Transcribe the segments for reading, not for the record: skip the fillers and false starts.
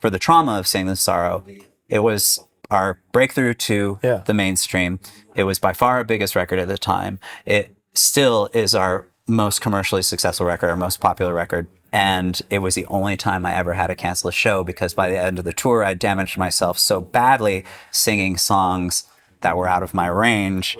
for the trauma of Sing the Sorrow, it was our breakthrough to the mainstream. It was by far our biggest record at the time. It still is our most commercially successful record, our most popular record. And it was the only time I ever had to cancel a show because by the end of the tour, I damaged myself so badly singing songs that were out of my range.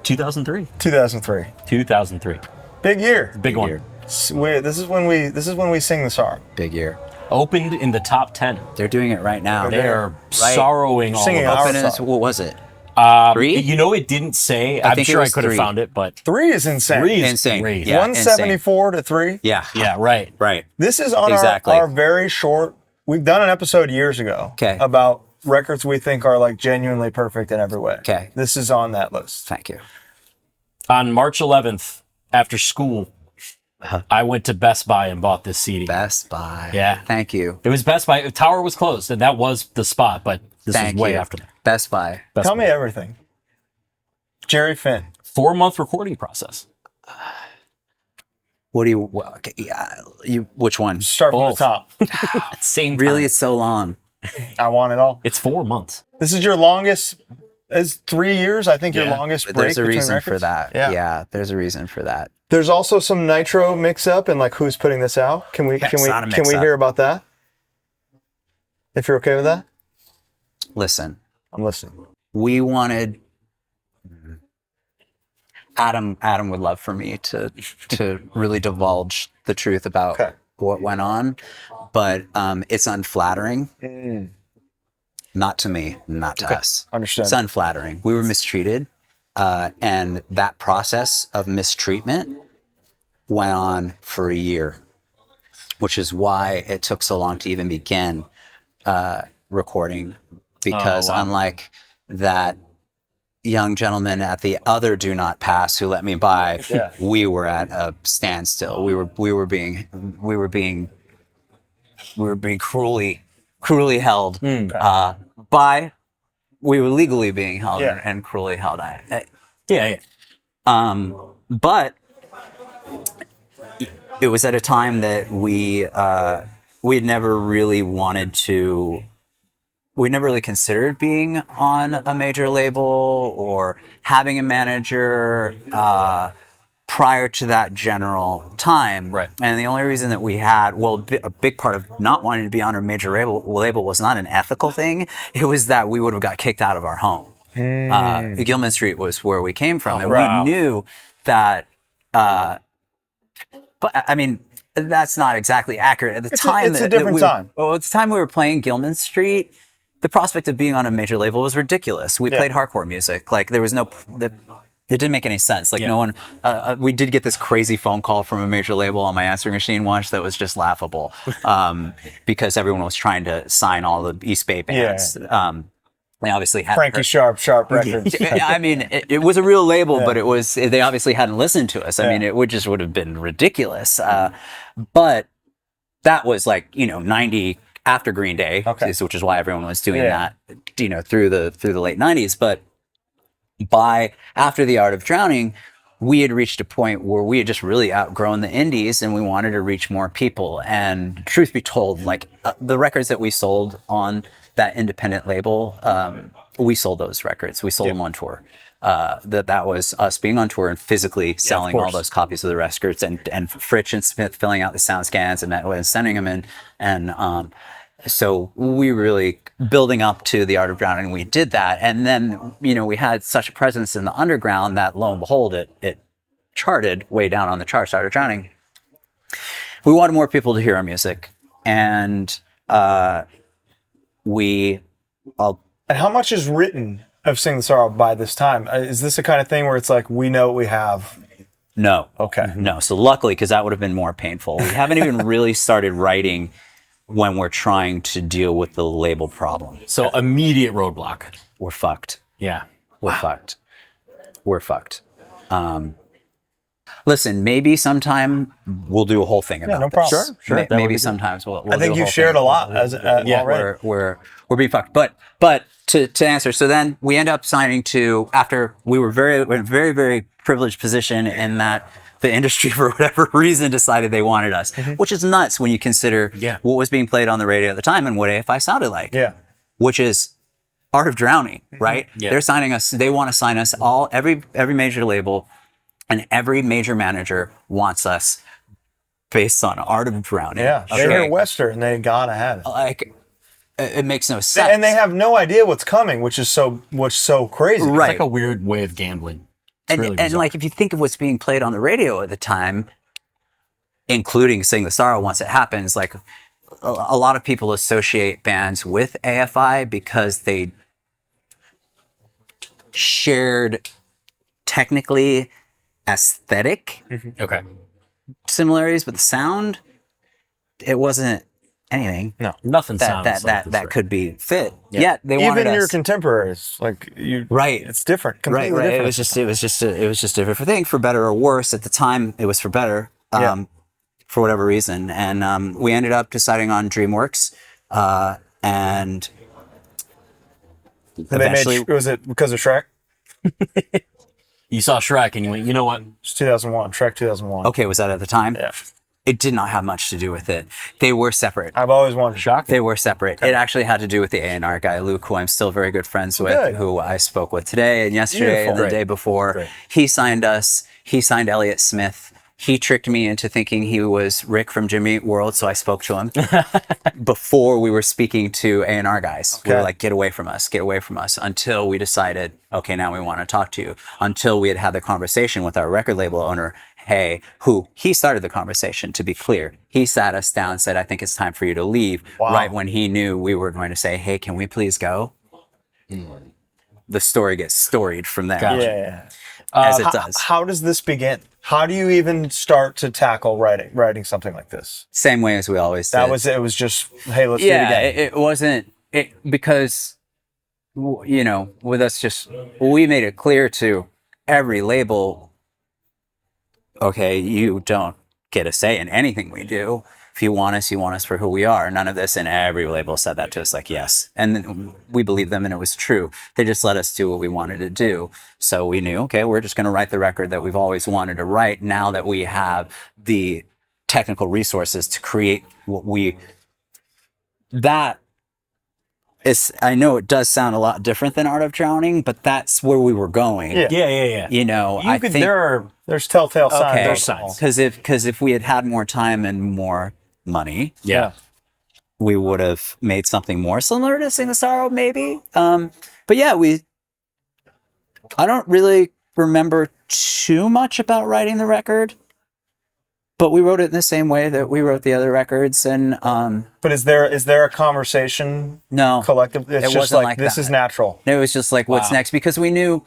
(2003). 2003. Big year. Big one. This is when we sing the sorrow. Big year. Opened in the top 10. They're doing it right now. They're sorrowing all Singing over. What was it? 3? You know, it didn't say. I'm sure I could have found it, but 3 is insane. 3 is insane. crazy. Yeah, 174 to 3. Yeah. Yeah, right. Right. This is on our very short. We've done an episode years ago about records we think are like genuinely perfect in every way. Okay. This is on that list. Thank you. On March 11th, after school, I went to Best Buy and bought this CD. Best Buy. Yeah. Thank you. It was Best Buy. Tower was closed, and that was the spot, but this was way after that. Best Buy. Tell me everything. Jerry Finn. 4-month recording process. What do you? Which one? Start from the top. Same Really, time. it's so long. I want it all. It's 4 months. This is your longest. It's 3 years. I think your longest break. There's a between reason records. for that. Yeah. There's a reason for that. There's also some Nitro mix up and like who's putting this out. Can we hear about that? If you're okay with that. Listen, I'm listening. we wanted. Adam would love for me to really divulge the truth about what went on, but it's unflattering. Not to me, not to us. Understood. It's unflattering. We were mistreated, and that process of mistreatment went on for a year, which is why it took so long to even begin recording, because unlike that young gentleman at the other Do Not Pass who let me by, we were at a standstill. We were being cruelly held we were legally being held and cruelly held. But it was at a time that we had never really we never really considered being on a major label or having a manager prior to that general time. Right. And the only reason that we had, a big part of not wanting to be on a major label was not an ethical thing. It was that we would have got kicked out of our home. Gilman Street was where we came from. And we knew that, but I mean, that's not exactly accurate. At the time, it's a different time. Well, at the time we were playing Gilman Street, the prospect of being on a major label was ridiculous. We played hardcore music. Like there was it didn't make any sense. Like no one, we did get this crazy phone call from a major label on my answering machine once that was just laughable because everyone was trying to sign all the East Bay bands. They obviously had Frankie Sharp Records. I mean, it was a real label, but they obviously hadn't listened to us. I mean, it would have been ridiculous. But that was like, 90 after Green Day, which is why everyone was doing that, through the late 90s. But by after The Art of Drowning, we had reached a point where we had just really outgrown the indies and we wanted to reach more people. And truth be told, like the records that we sold on that independent label, we sold those records. We sold them on tour. That was us being on tour and physically selling all those copies of the records and Fritch and Smith filling out the sound scans and sending them in. And so we really building up to The Art of Drowning, we did that. And then, we had such a presence in the underground that lo and behold, it charted way down on the charts, Art of Drowning. We wanted more people to hear our music. And And how much is written of Sing the Sorrow by this time? Is this the kind of thing where it's like, we know what we have? No. Okay. No. So luckily, because that would have been more painful. We haven't even really started writing when we're trying to deal with the label problem. So immediate roadblock. We're fucked. Yeah. We're fucked. We're fucked. Listen, maybe sometime we'll do a whole thing about no this. problem. Sure. Maybe sometimes we'll I think do you shared a lot already. We're being fucked. But to answer, so then we end up signing to, after we were in a very, very privileged position in that the industry, for whatever reason, decided they wanted us, which is nuts when you consider what was being played on the radio at the time and what AFI sounded like. Yeah. Which is Art of Drowning, right? Yeah. They're signing us. They want to sign us all, every major label and every major manager wants us based on Art of Drowning. Yeah. They hear Western, they gotta have it. Like, it makes no sense. And they have no idea what's coming, which is so crazy. Right. It's like a weird way of gambling. And like, if you think of what's being played on the radio at the time, including Sing the Sorrow once it happens, like a lot of people associate bands with AFI because they shared technically aesthetic similarities, but the sound, it wasn't anything. No, nothing that could be fit. Yeah, they wanted even us. your contemporaries, like you. Right, it's different. Completely right. different. It was just a different thing, for better or worse. At the time, it was for better. For whatever reason, and we ended up deciding on DreamWorks, and eventually, was it because of Shrek? You saw Shrek and you went, you know what? It's 2001, Shrek 2001. Okay, was that at the time? Yeah. It did not have much to do with it. They were separate. I've always wanted Shock. They were separate. Okay. It actually had to do with the A&R guy, Luke, who I'm still very good friends with, who I spoke with today and yesterday and the day before. Great. He signed us. He signed Elliott Smith. He tricked me into thinking he was Rick from Jimmy Eat World, so I spoke to him before we were speaking to A&R guys. Okay. We were like, get away from us, until we decided, okay, now we want to talk to you. Until we had the conversation with our record label owner, he started the conversation, to be clear. He sat us down and said, I think it's time for you to leave, right when he knew we were going to say, hey, can we please go? The story gets storied from there. Gotcha. Yeah. As it does. How does this begin? How do you even start to tackle writing something like this? Same way as we always did. It was just, hey, let's do it again. It wasn't, because, with us we made it clear to every label, okay, you don't get a say in anything we do. If you want us for who we are. None of this, and every label said that to us, like, yes. And we believed them, and it was true. They just let us do what we wanted to do. So we knew, okay, we're just going to write the record that we've always wanted to write, now that we have the technical resources to create that is, I know it does sound a lot different than Art of Drowning, but that's where we were going. Yeah. I think there's telltale signs. Okay, there's signs. Because if we had more time and more money, we would have made something more similar to Sing the Sorrow, maybe. But yeah, I don't really remember too much about writing the record, but we wrote it in the same way that we wrote the other records. And but is there a conversation? No, collective. It's just like this is natural. It was just like, what's next? Because we knew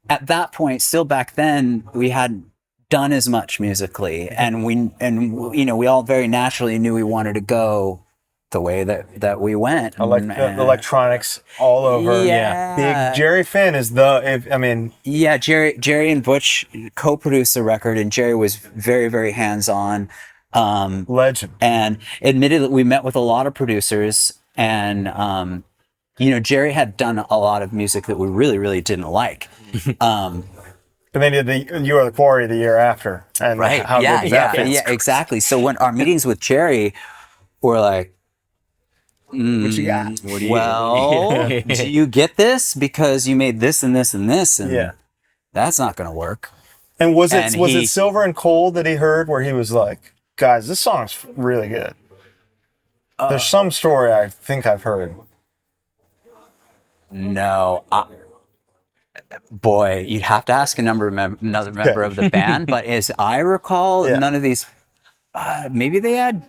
at that point, still back then, we hadn't done as much musically, and we all very naturally knew we wanted to go the way that we went. Electronics all over. Yeah. Big Jerry Finn is Jerry and Butch co-produced the record, and Jerry was very, very hands-on. Legend. And admittedly, we met with a lot of producers, and Jerry had done a lot of music that we really, really didn't like. But then You Are the Quarry the year after. And right. How good was that? Yeah, exactly. So when our meetings with Jerry were like, what you got? Do you get this? Because you made this and this and this, and that's not going to work. And was it Silver and Cold that he heard where he was like, guys, this song's really good? There's some story I think I've heard. No. Boy, you'd have to ask another member of the band, but as I recall, none of these, maybe they had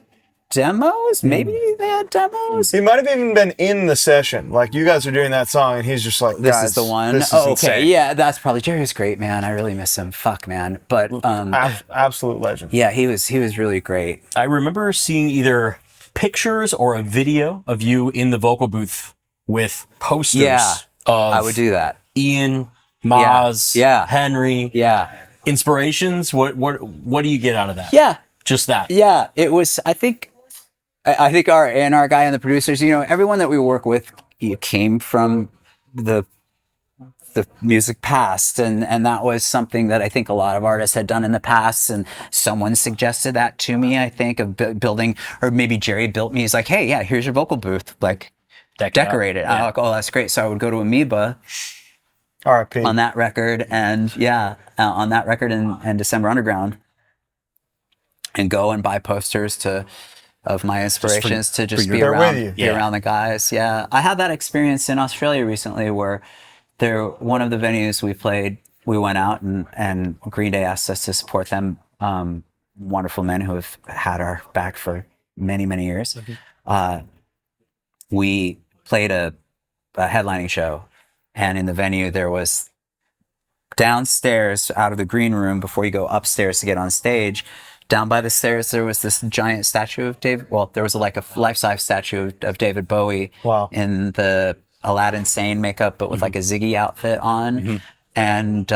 demos? Maybe they had demos? He might have even been in the session. Like, you guys are doing that song, and he's just like, this is the one? Okay. Insane. Yeah, that's probably, Jerry's great, man. I really miss him. Fuck, man. But, absolute legend. Yeah, he was really great. I remember seeing either pictures or a video of you in the vocal booth with posters of I would do that. Ian, Maz, Henry. Yeah. Inspirations? What do you get out of that? Yeah. Just that. Yeah. It was, I think our A&R guy and the producers, everyone that we work with came from the music past, and that was something that I think a lot of artists had done in the past, and someone suggested that to me, I think, of building, or maybe Jerry built me. He's like, hey, yeah, here's your vocal booth, like decorate it. I'm like, oh, that's great. So I would go to Amoeba R.I.P. on that record, and on that record and December Underground, and go and buy posters of my inspirations to just be around the guys. Yeah, I had that experience in Australia recently where one of the venues we played, we went out and Green Day asked us to support them. Wonderful men who have had our back for many, many years. We played a headlining show, and in the venue there was downstairs out of the green room before you go upstairs to get on stage. Down by the stairs, there was this giant statue of there was like a life-size statue of David Bowie. Wow. In the Aladdin Sane makeup, but with like a Ziggy outfit on. And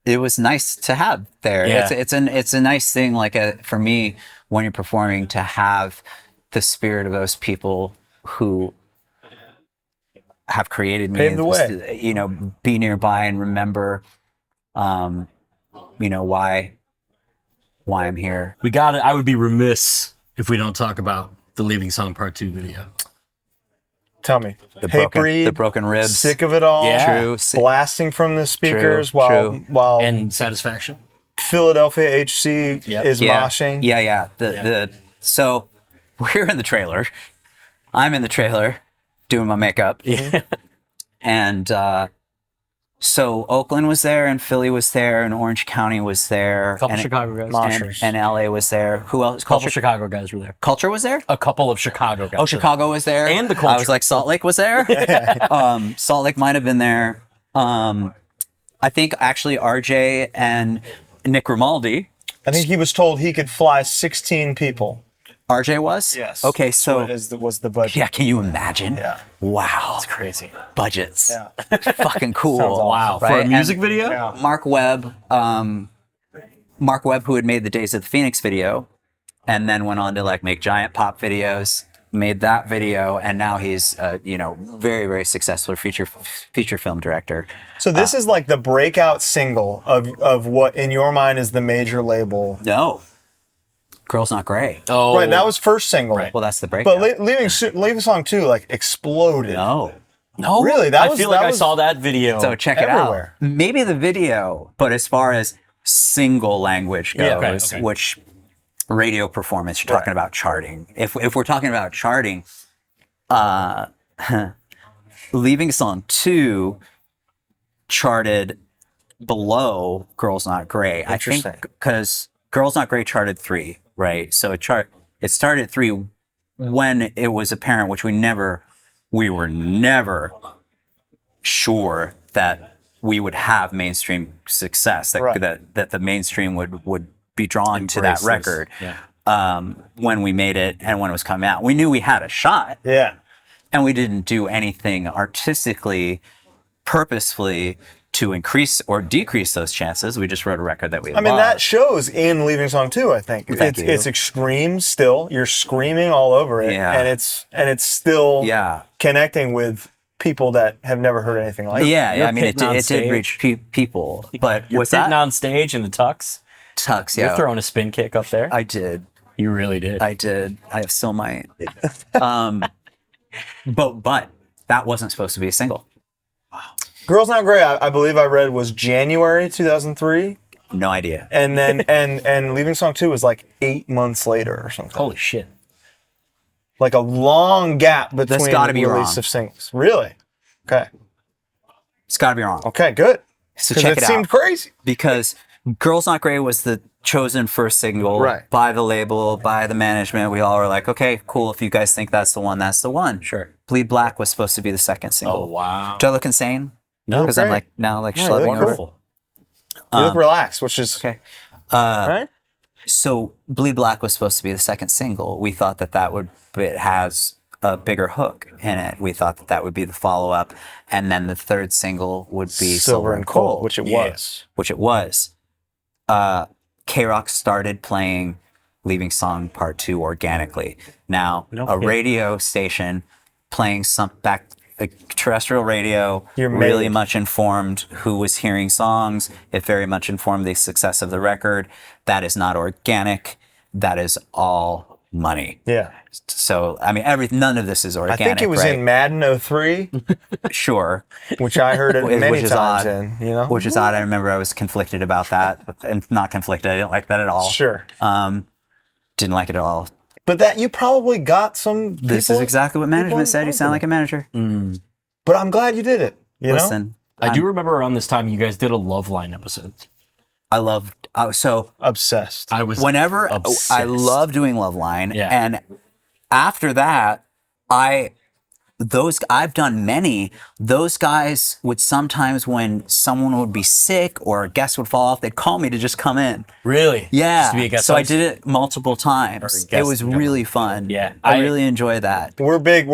it was nice to have there. Yeah. It's a nice thing, like for me, when you're performing, to have the spirit of those people who have created me, paved the way. Be nearby and remember, why I'm here. We got it. I would be remiss if we don't talk about the Leaving Song Part 2 video. Tell me. The broken ribs. Sick of it all. Yeah. True. Blasting from the speakers True. while And Satisfaction. Philadelphia HC is moshing. Yeah. So we're in the trailer. I'm in the trailer doing my makeup. Yeah. And so Oakland was there, and Philly was there, and Orange County was there. A couple Chicago guys. And LA was there. Who else? A couple Chicago guys were there. Culture was there? A couple of Chicago guys. Oh, Chicago was there. And the Culture. I was like, Salt Lake was there. Salt Lake might have been there. I think actually RJ and Nick Grimaldi. I think he was told he could fly 16 people. RJ was? Yes. Okay, so was the budget. yeah, can you imagine? Yeah. Wow. That's crazy. Budgets. Yeah. Fucking cool. Sounds awesome. Wow. Right? For a music And video? Yeah. Mark Webb, who had made the Days of the Phoenix video, and then went on to like make giant pop videos, made that video, and now he's very, very successful feature film director. So this is like the breakout single of what in your mind is the major label. No. Girls Not Grey. Oh. Right, that was first single. Right. Well, that's the breakout. But Leaving Song 2 like exploded. No. Really? I feel like I saw that video. So check everywhere. it out. Maybe the video, but as far as single language goes, Okay. which radio performance, you're talking about charting. If we're talking about charting, Leaving Song 2 charted below Girls Not Grey. I think because Girls Not Grey charted 3, right? So it started 3 when it was apparent, which we were never sure that we would have mainstream success, that the mainstream would be drawn to that record. When we made it and when it was coming out. We knew we had a shot. Yeah. And we didn't do anything artistically, purposefully to increase or decrease those chances. We just wrote a record that we loved. I mean, that shows in Leaving Song 2, I think. Thank you. It's extreme still. You're screaming all over it. Yeah. And it's still connecting with people that have never heard anything like it. Yeah, I mean, it pitting on did reach people. But You're what's sitting that? On stage in the tux. You're throwing a spin kick up there. I did. You really did. I did. I still might. But that wasn't supposed to be a single. Girls Not Grey, I believe I read, was January 2003. No idea. And then and Leaving Song 2 was like 8 months later or something. Holy shit. Like a long gap between That's gotta be the release wrong. of singles. Really? Okay. It's got to be wrong. Okay, good. So 'Cause check it it seemed out. crazy. Because Girls Not Grey was the chosen first single by the label, by the management. We all were like, okay, cool. If you guys think that's the one, that's the one. Sure. Bleed Black was supposed to be the second single. Oh, wow. Do I look insane? No. Because I'm like now like Yeah, schlepping over. Wonderful. You look relaxed, which is Okay. right. So Bleed Black was supposed to be the second single. We thought it has a bigger hook in it. We thought that would be the follow-up. And then the third single would be Silver and Cold, which it was. Which it was. K-Rock started playing Leaving Song Part 2 organically. Now, a radio station playing a terrestrial radio really much informed who was hearing songs. It very much informed the success of the record. That is not organic. That is all money. Yeah. So, I mean, none of this is organic. I think it was in Madden 03. Sure. Which I heard it many times odd, in, you know? Which is odd. I remember I was conflicted about that. And not conflicted. I didn't like that at all. Sure. Didn't like it at all. But that you probably got some people, This is exactly what management said. You sound like a manager. But I'm glad you did it. You know? I do remember around this time you guys did a Love Line episode. I loved, so obsessed. I was whenever obsessed. I love doing Love Line. Yeah. And after that, I've done many. Those guys would sometimes, when someone would be sick or a guest would fall off, they'd call me to just come in. Really? Yeah. Just to be a guest so I host? did it multiple times. It was really fun. Yeah. I really enjoy that. We're big.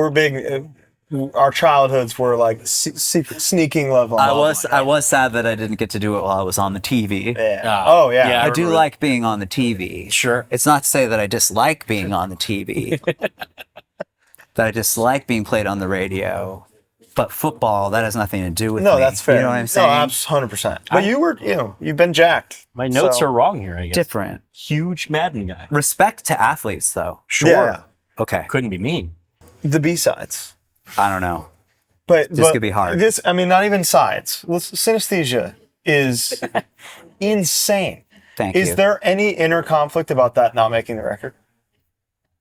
Our childhoods were like sneaking Love Line. I was sad that I didn't get to do it while I was on the TV. Yeah. Yeah. I do like being on the TV. Sure. It's not to say that I dislike being on the TV. That I dislike being played on the radio. But football, that has nothing to do with me. No, that's fair. You know what I'm saying? No, 100%. But you've been jacked. My notes are wrong here, I guess. Different. Huge Madden guy. Respect to athletes, though. Sure. Yeah. Okay. Couldn't be mean. The B-sides. I don't know. But This could be hard. Not even sides. Synesthesia is insane. Thank you. Is there any inner conflict about that not making the record?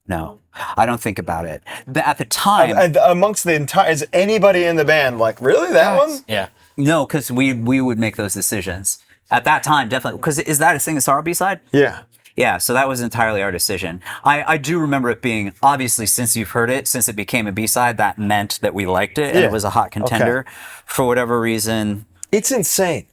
No. I don't think about it. At the time... Amongst the entire... Is anybody in the band like, really? That one? Yeah. No, because we would make those decisions. At that time, definitely. Because is that a Sing the Sorrow B-side? Yeah. Yeah, so that was entirely our decision. I do remember it being, obviously, since you've heard it, since it became a B-side, that meant that we liked it, and it was a hot contender. Okay. For whatever reason. It's insane.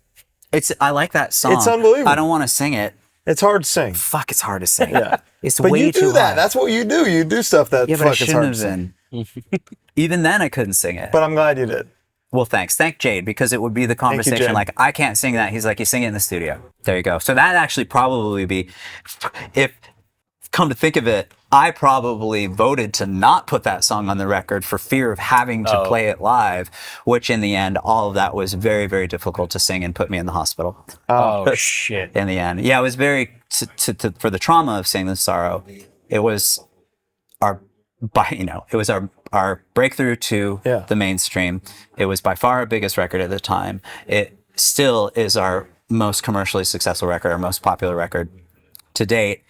I like that song. It's unbelievable. I don't want to sing it. It's hard to sing. Fuck, it's hard to sing. Yeah. It's but way you do too that. hard. That's what you do. You do stuff that but I fuck is hard to shouldn't sing. have been. Even then, I couldn't sing it. But I'm glad you did. Well, thanks. Thank Jade, because it would be the conversation like, I can't sing that. He's like, you sing it in the studio. There you go. So that actually probably be, if come to think of it, I probably voted to not put that song on the record for fear of having to play it live, which in the end, all of that was very, very difficult to sing and put me in the hospital. Oh, shit. In the end. Yeah, it was very, for the trauma of Sing the Sorrow, it was our breakthrough to the mainstream. It was by far our biggest record at the time. It still is our most commercially successful record, our most popular record to date.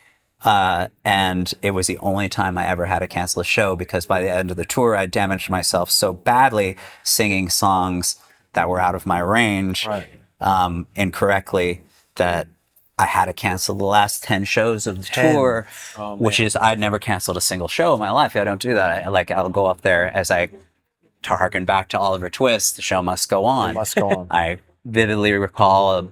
And it was the only time I ever had to cancel a show because by the end of the tour, I damaged myself so badly singing songs that were out of my range incorrectly that I had to cancel the last 10 shows of the tour, which is, I'd never canceled a single show in my life. I don't do that. I'll go up there as to harken back to Oliver Twist, the show must go on. It must go on. I vividly recall,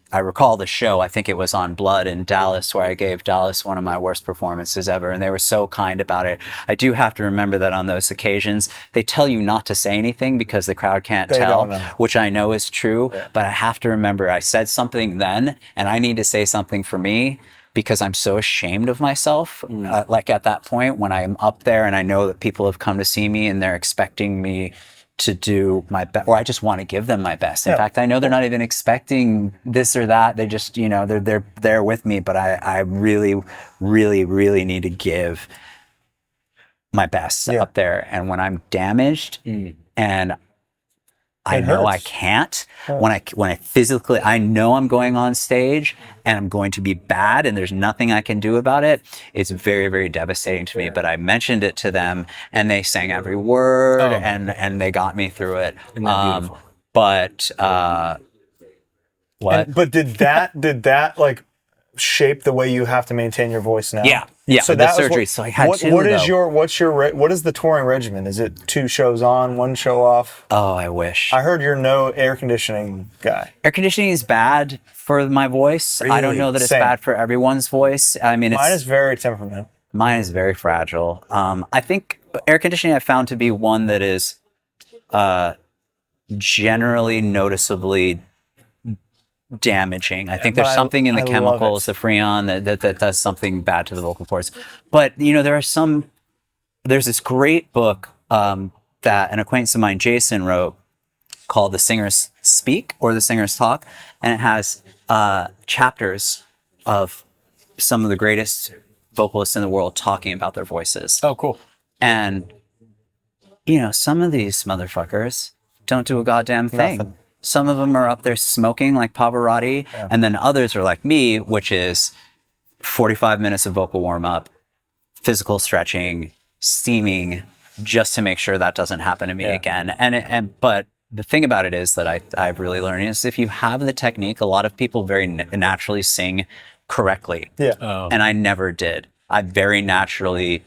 I recall the show, I think it was on Blood in Dallas, where I gave Dallas one of my worst performances ever, and they were so kind about it. I do have to remember that on those occasions, they tell you not to say anything because the crowd can't tell, which I know is true, but I have to remember I said something then, and I need to say something for me because I'm so ashamed of myself, at that point when I'm up there and I know that people have come to see me and they're expecting me to do my best, or I just want to give them my best. In fact, I know they're not even expecting this or that. They just, they're there with me, but I really, really, really need to give my best up there. And when I'm damaged and I know I can't, when I physically, I know I'm going on stage and I'm going to be bad and there's nothing I can do about it, it's very, very devastating to me. But I mentioned it to them and they sang every word and they got me through it. But did that like shape the way you have to maintain your voice now? Yeah. So the surgery. So I had to. What is the touring regimen? Is it 2 shows on, 1 show off? Oh, I wish. I heard you're no air conditioning guy. Air conditioning is bad for my voice. Really? I don't know that it's bad for everyone's voice. I mean, mine is very temperamental. Mine is very fragile. I think air conditioning I found to be one that is generally noticeably damaging. I think there's something in the chemicals, the Freon, that does something bad to the vocal cords. But there's this great book that an acquaintance of mine, Jason, wrote called The Singers Speak or The Singers Talk, and it has chapters of some of the greatest vocalists in the world talking about their voices. Oh, cool. And some of these motherfuckers don't do a goddamn thing. Nothing. Some of them are up there smoking like Pavarotti, and then others are like me, which is 45 minutes of vocal warm-up, physical stretching, steaming, just to make sure that doesn't happen to me again. But the thing about it is that I've really learned is if you have the technique, a lot of people very naturally sing correctly. Yeah. Oh. And I never did. I very naturally,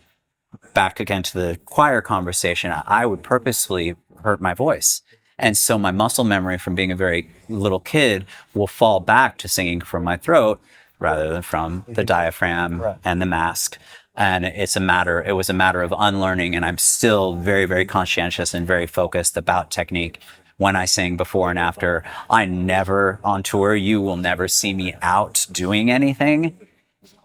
back again to the choir conversation, I would purposefully hurt my voice. And so my muscle memory from being a very little kid will fall back to singing from my throat rather than from the diaphragm and the mask. And it was a matter of unlearning. And I'm still very, very conscientious and very focused about technique when I sing before and after. I never, on tour, you will never see me out doing anything,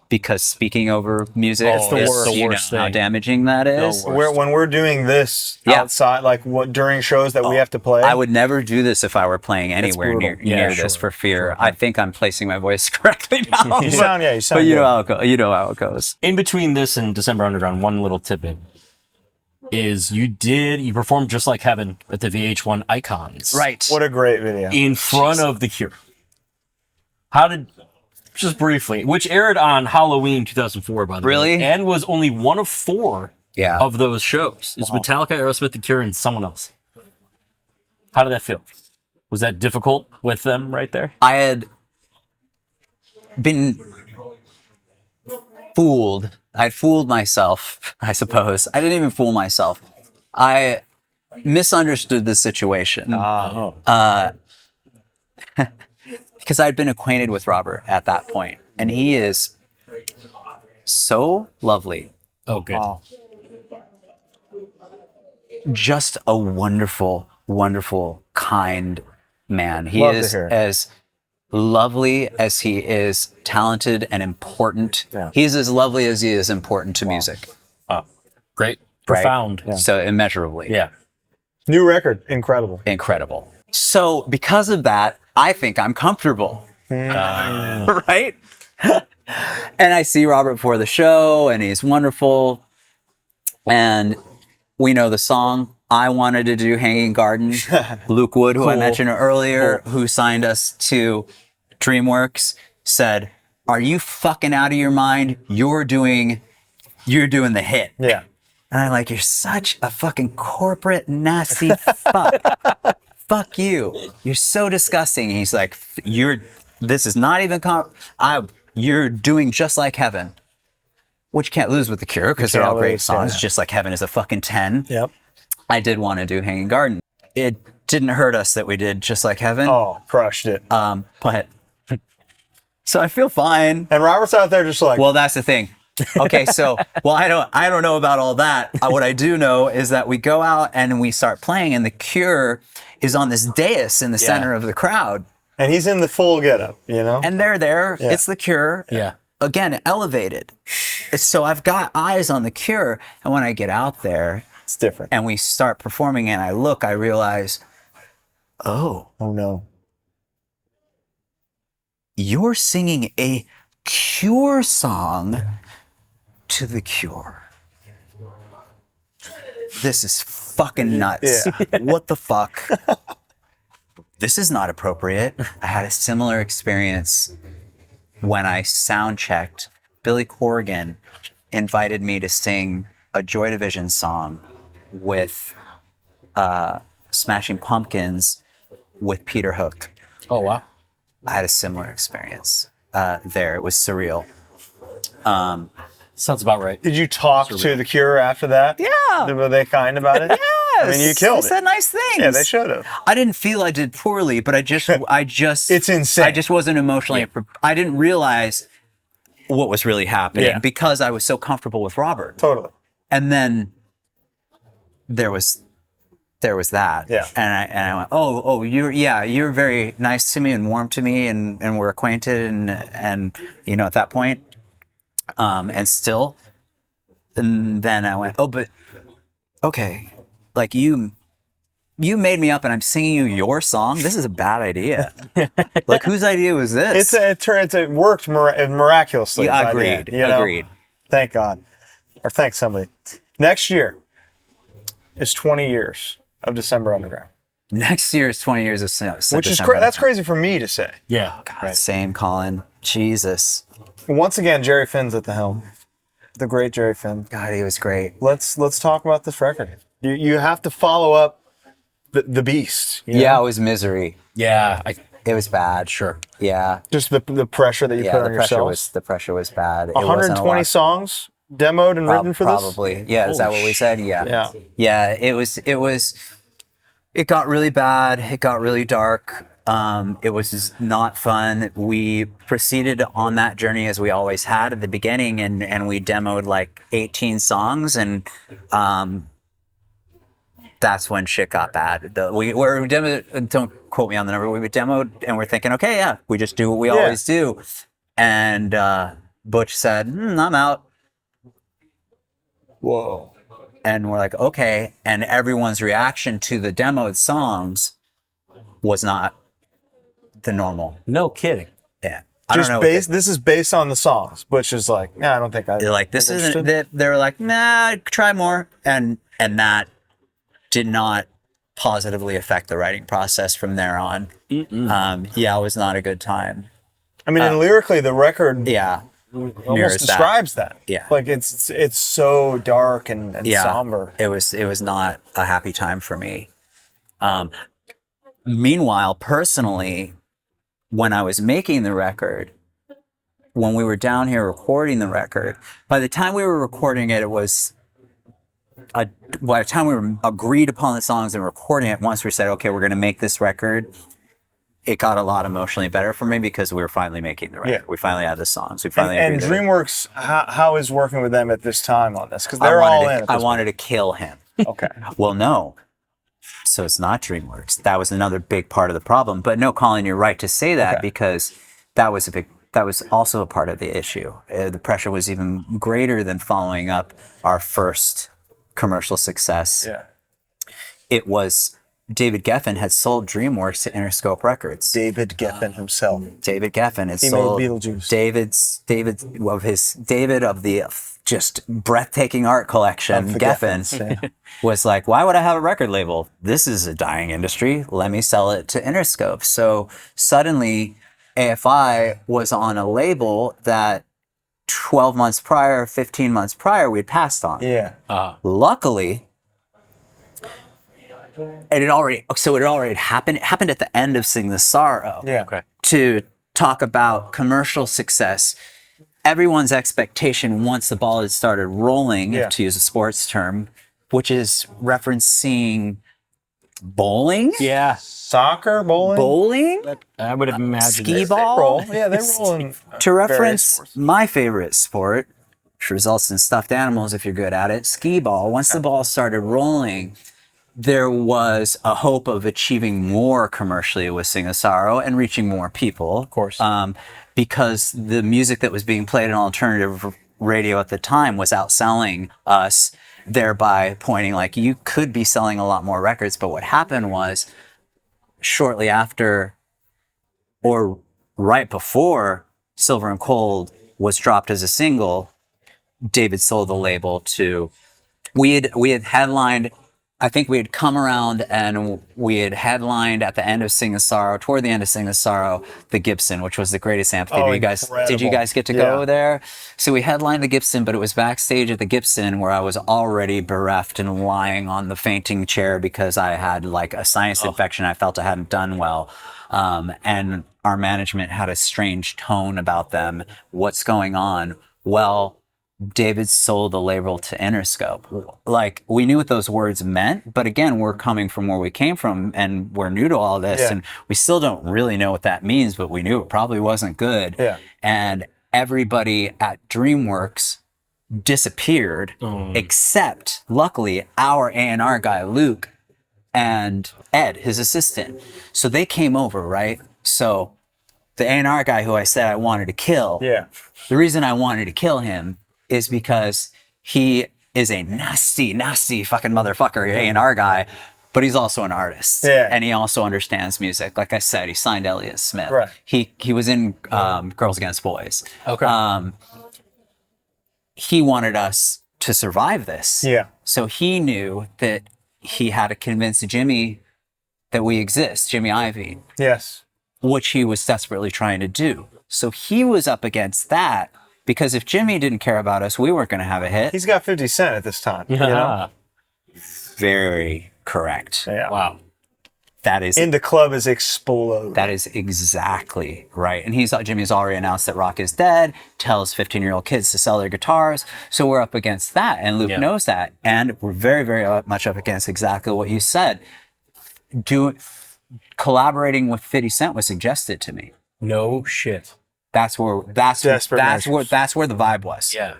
because speaking over music is the worst thing. How damaging that is. When we're doing this outside, like during shows that we have to play, I would never do this if I were playing anywhere near this for fear. Sure. I think I'm placing my voice correctly now. You sound but you know how it goes. In between this and December Underground, one little tidbit is you performed Just Like Heaven at the VH1 Icons. Right. What a great video. In front of The Cure. Just briefly, which aired on Halloween 2004, by the way. Really? And was only one of 4 of those shows. It's Metallica, Aerosmith, The Cure, and someone else. How did that feel? Was that difficult with them right there? I had been fooled. I'd fooled myself, I suppose. I didn't even fool myself. I misunderstood the situation. Because I'd been acquainted with Robert at that point, and he is so lovely. Oh, good. Wow. Just a wonderful, wonderful, kind man. He is as lovely as he is talented and important. Yeah. He's as lovely as he is important to music. Great. Profound. Right? Yeah. So immeasurably. Yeah. New record. Incredible. Incredible. So because of that, I think I'm comfortable, right? And I see Robert before the show, and he's wonderful. And we know the song. I wanted to do Hanging Garden. Luke Wood, who I mentioned earlier, who signed us to DreamWorks, said, "Are you fucking out of your mind? You're doing the hit." Yeah. And I'm like, "You're such a fucking corporate nasty fuck. Fuck you. You're so disgusting." And he's like, this is not even, you're doing Just Like Heaven, which can't lose with The Cure because they're all great songs. Yeah. Just Like Heaven is a fucking 10. Yep. I did want to do Hanging Garden. It didn't hurt us that we did Just Like Heaven. Oh, crushed it. But so I feel fine. And Robert's out there just like, well, that's the thing. Okay, so I don't know about all that. What I do know is that we go out and we start playing, and The Cure is on this dais in the center of the crowd. And he's in the full getup, And they're there. Yeah. It's The Cure. Yeah. Again, elevated. So I've got eyes on The Cure, and when I get out there, it's different. And we start performing, and I realize, oh no. You're singing a Cure song to The Cure. This is fucking nuts. Yeah. What the fuck? This is not appropriate. I had a similar experience when I sound checked. Billy Corgan invited me to sing a Joy Division song with Smashing Pumpkins with Peter Hook. Oh, wow. I had a similar experience there. It was surreal. Sounds about right. Did you talk to The Cure after that? Yeah. Were they kind about it? Yes. I mean, you killed it. They said nice things. Yeah, they should have. I didn't feel I did poorly, but I just it's insane. I just wasn't emotionally, I didn't realize what was really happening because I was so comfortable with Robert. Totally. And then there was there was that. Yeah. And I went, oh, you're very nice to me and warm to me, and we're acquainted, and you know, at that point, and still, and then I went, oh, but okay, like you made me up and I'm singing you your song. This is a bad idea. Like, whose idea was this? It worked miraculously. Yeah, agreed. Agreed. Thank God, or thank somebody. Next year is 20 years of December Underground. Next year is 20 years of which is that's crazy for me to say. Yeah. God, right. Same, Colin. Jesus. Once again, Jerry Finn's at the helm. The great Jerry Finn. God, he was great. Let's talk about this record. You have to follow up the beast. You know? Yeah, it was misery. Yeah. It was bad. Sure. Yeah. Just the pressure that you put on yourself. The pressure was bad. 120 songs demoed and written for this? Probably. Yeah. Is that what we said? Yeah. Yeah. Yeah. It got really bad. It got really dark. It was not fun. We proceeded on that journey as we always had at the beginning, and we demoed like 18 songs, and that's when shit got bad. We demoed, don't quote me on the number, we demoed and we're thinking, okay, yeah, we just do what we always do. And Butch said, I'm out. Whoa. And we're like, okay. And everyone's reaction to the demoed songs was not the normal. No kidding. Yeah. This is based on the songs. Butch is like, I don't think I. They're like, this isn't. They were like, nah, try more. And that did not positively affect the writing process from there on. It was not a good time. I mean, and lyrically, the record almost describes that. Yeah. Like it's so dark and somber. It was not a happy time for me. Meanwhile, personally, when I was making the record, when we were down here recording the record, by the time we were recording it, by the time we were agreed upon the songs and recording it, once we said, okay, we're going to make this record, it got a lot emotionally better for me because we were finally making the record. Yeah. We finally had the songs. We finally and DreamWorks, how is working with them at this time on this? Because they're all in. I wanted to kill him. Okay. Well, no. So it's not DreamWorks. That was another big part of the problem. But no, Colin, you're right to say that because that was also a part of the issue. The pressure was even greater than following up our first commercial success. Yeah. It was David Geffen had sold DreamWorks to Interscope Records. David Geffen himself. David Geffen had sold Beetlejuice. David of the just breathtaking art collection. Geffen was like, why would I have a record label? This is a dying industry. Let me sell it to Interscope. So suddenly AFI was on a label that 12 months prior, 15 months prior, we'd passed on. Yeah. Luckily, it had already happened. It happened at the end of Sing the Sorrow. Yeah. Okay. To talk about commercial success, everyone's expectation once the ball had started rolling, to use a sports term, which is referencing bowling. Yeah. Soccer, bowling. I would have imagined. Skee ball. They roll in to reference my favorite sport, which results in stuffed animals if you're good at it, skee ball. Once the ball started rolling, there was a hope of achieving more commercially with Sing the Sorrow and reaching more people. Of course. Because the music that was being played on alternative radio at the time was outselling us, thereby pointing like you could be selling a lot more records. But what happened was shortly after or right before Silver and Cold was dropped as a single, David sold the label to, we had headlined, I think we had come around and we had headlined at the end of Sing the Sorrow, toward the end of Sing the Sorrow, the Gibson, which was the greatest amphitheater. Did you guys get to go there? So we headlined the Gibson, but it was backstage at the Gibson where I was already bereft and lying on the fainting chair because I had like a sinus infection. I felt I hadn't done well. And our management had a strange tone about them. What's going on? Well, David sold the label to Interscope. Like, we knew what those words meant, but again, we're coming from where we came from and we're new to all this, and we still don't really know what that means, but we knew it probably wasn't good. Yeah. And everybody at DreamWorks disappeared, except, luckily, our A&R guy, Luke, and Ed, his assistant. So they came over, right? So the A&R guy who I said I wanted to kill, the reason I wanted to kill him is because he is a nasty, nasty fucking motherfucker, A&R guy, but he's also an artist. Yeah. And he also understands music. Like I said, he signed Elliott Smith. Right. He was in Girls Against Boys. Okay. He wanted us to survive this. Yeah. So he knew that he had to convince Jimmy that we exist, Jimmy Iovine. Yes. Which he was desperately trying to do. So he was up against that, because if Jimmy didn't care about us, we weren't going to have a hit. He's got 50 Cent at this time. You know? Very correct. Yeah. Wow. That is In the club is exploding. that is exactly right. And Jimmy's already announced that rock is dead, tells 15-year-old kids to sell their guitars. So we're up against that, and Luke knows that. And we're very, very much up against exactly what you said. Collaborating with 50 Cent was suggested to me. No shit. That's where the vibe was. Yeah.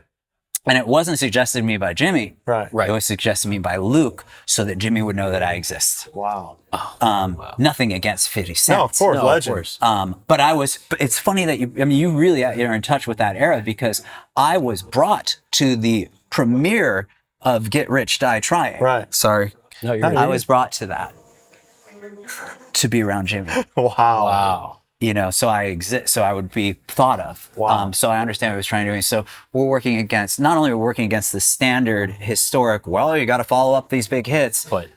And it wasn't suggested to me by Jimmy. Right. It was suggested to me by Luke, so that Jimmy would know that I exist. Wow. Nothing against 50 Cent. No, of course, legend. Of course. But it's funny that you really are in touch with that era, because I was brought to the premiere of Get Rich, Die Trying. Right. Sorry. No, you're I was brought to that to be around Jimmy. Wow. You know, so I exist, so I would be thought of. Wow. So I understand what he was trying to do. So we're working against, not only are we working against the standard historic, well, you got to follow up these big hits. But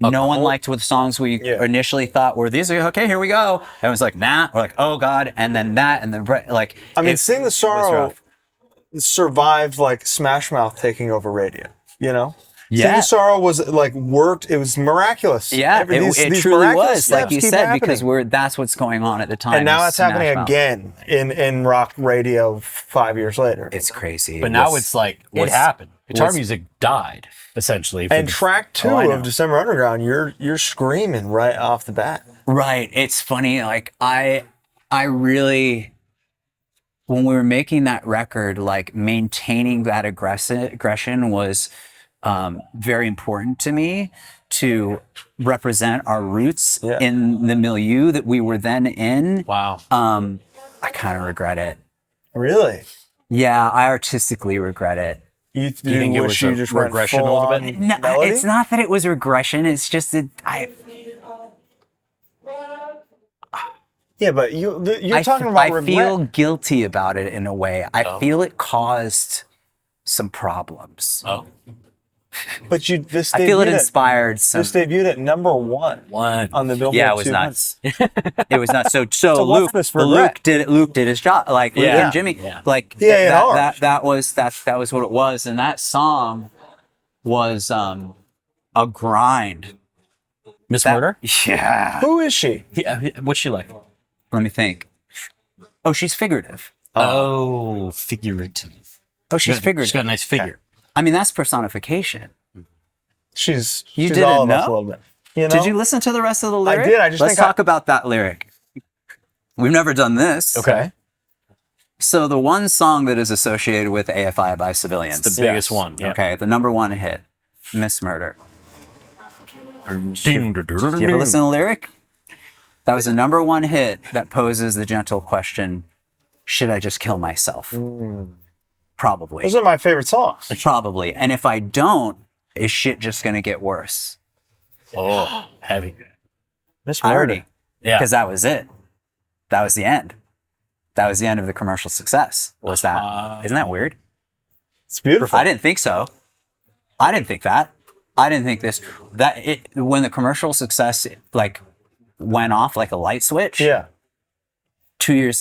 No one liked what the songs we initially thought were, these are okay, here we go. And it was like, nah, we're like, oh God. And then that, and then like, I mean, Sing the Sorrow survived like Smash Mouth taking over radio, you know? Yeah. Sing the Sorrow was like worked, it was miraculous. yeah, it truly was, like you said, happening. because that's what's going on at the time. And now it's happening Smash Mouth. again in rock radio 5 years later. It's crazy. But now it's like, it happened. Guitar music died, essentially. And track 2 of December Underground, you're screaming right off the bat. Right. It's funny. Like I really, when we were making that record, like maintaining that aggression was very important to me, to represent our roots in the milieu that we were then in. Wow. I kind of regret it. Really? Yeah, I artistically regret it. You think it was you a just went regression full a little on bit? No, melody? it's not that it was regression. It's just that Yeah, but you're talking about regret. I feel guilty about it in a way. I feel it caused some problems. Oh. But I feel it inspired some. This debuted at number 1 on the Billboard. Yeah, it was 200. nuts. It was nuts. So what's this regret? Luke did his job. Like Luke and Jimmy. Yeah. Like that was what it was. And that song was a grind. Miss Murder? Yeah. Who is she? Yeah. What's she like? Let me think. Oh, she's figurative. Oh, figurative. Oh, she's figurative. She's got a nice figure. I mean, that's personification. She's didn't all of us a know? little bit. You know? Did you listen to the rest of the lyric? I did. I just Let's think talk about that lyric. We've never done this. Okay. So the one song that is associated with AFI by civilians. It's the biggest one. Yeah. Okay, the number 1 hit, Miss Murder. Did you ever listen to the lyric? That was the number 1 hit that poses the gentle question, should I just kill myself? Probably. Those are my favorite songs. Probably. And if I don't, is shit just going to get worse? Oh, heavy. Miss Murder. Irony. Yeah. Because that was it. That was the end. That was the end of the commercial success. Was that? Isn't that weird? It's beautiful. I didn't think so. I didn't think that. I didn't think this. When the commercial success like went off like a light switch. Yeah. 3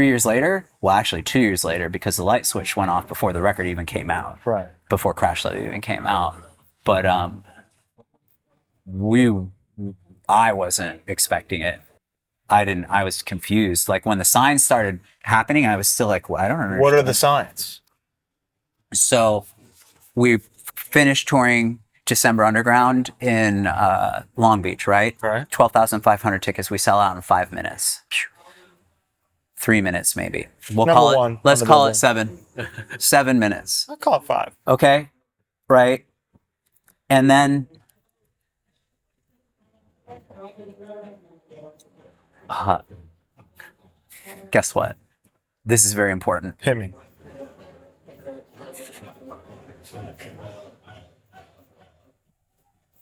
years later. Well, actually 2 years later, because the light switch went off before the record even came out. Right. Before Crash Love even came out. But I wasn't expecting it. I was confused. Like when the signs started happening, I was still like, well, I don't understand. What are the signs? So we finished touring December Underground in Long Beach, right? Right. 12,500 tickets. We sell out in 5 minutes. 3 minutes, maybe. We'll Number call it, 1 let's on the call Billboard. it 7. 7 minutes. I'll call it 5. Okay. Right. And then Guess what? This is very important. Hit me.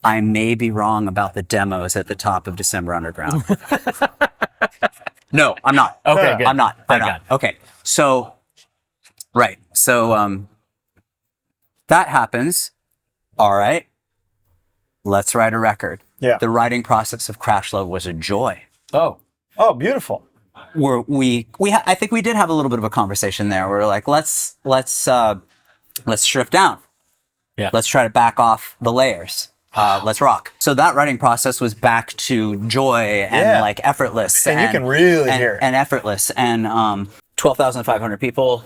I may be wrong about the demos at the top of December Underground. No, I'm not. Okay, good. I'm not. Thank God. Okay. So, right. So, that happens. All right. Let's write a record. Yeah. The writing process of Crash Love was a joy. Oh, beautiful. I think we did have a little bit of a conversation there. We're like, let's strip down. Yeah. Let's try to back off the layers. Let's rock. So that writing process was back to joy and like effortless. And you can really hear it. And effortless. And 12,500 people.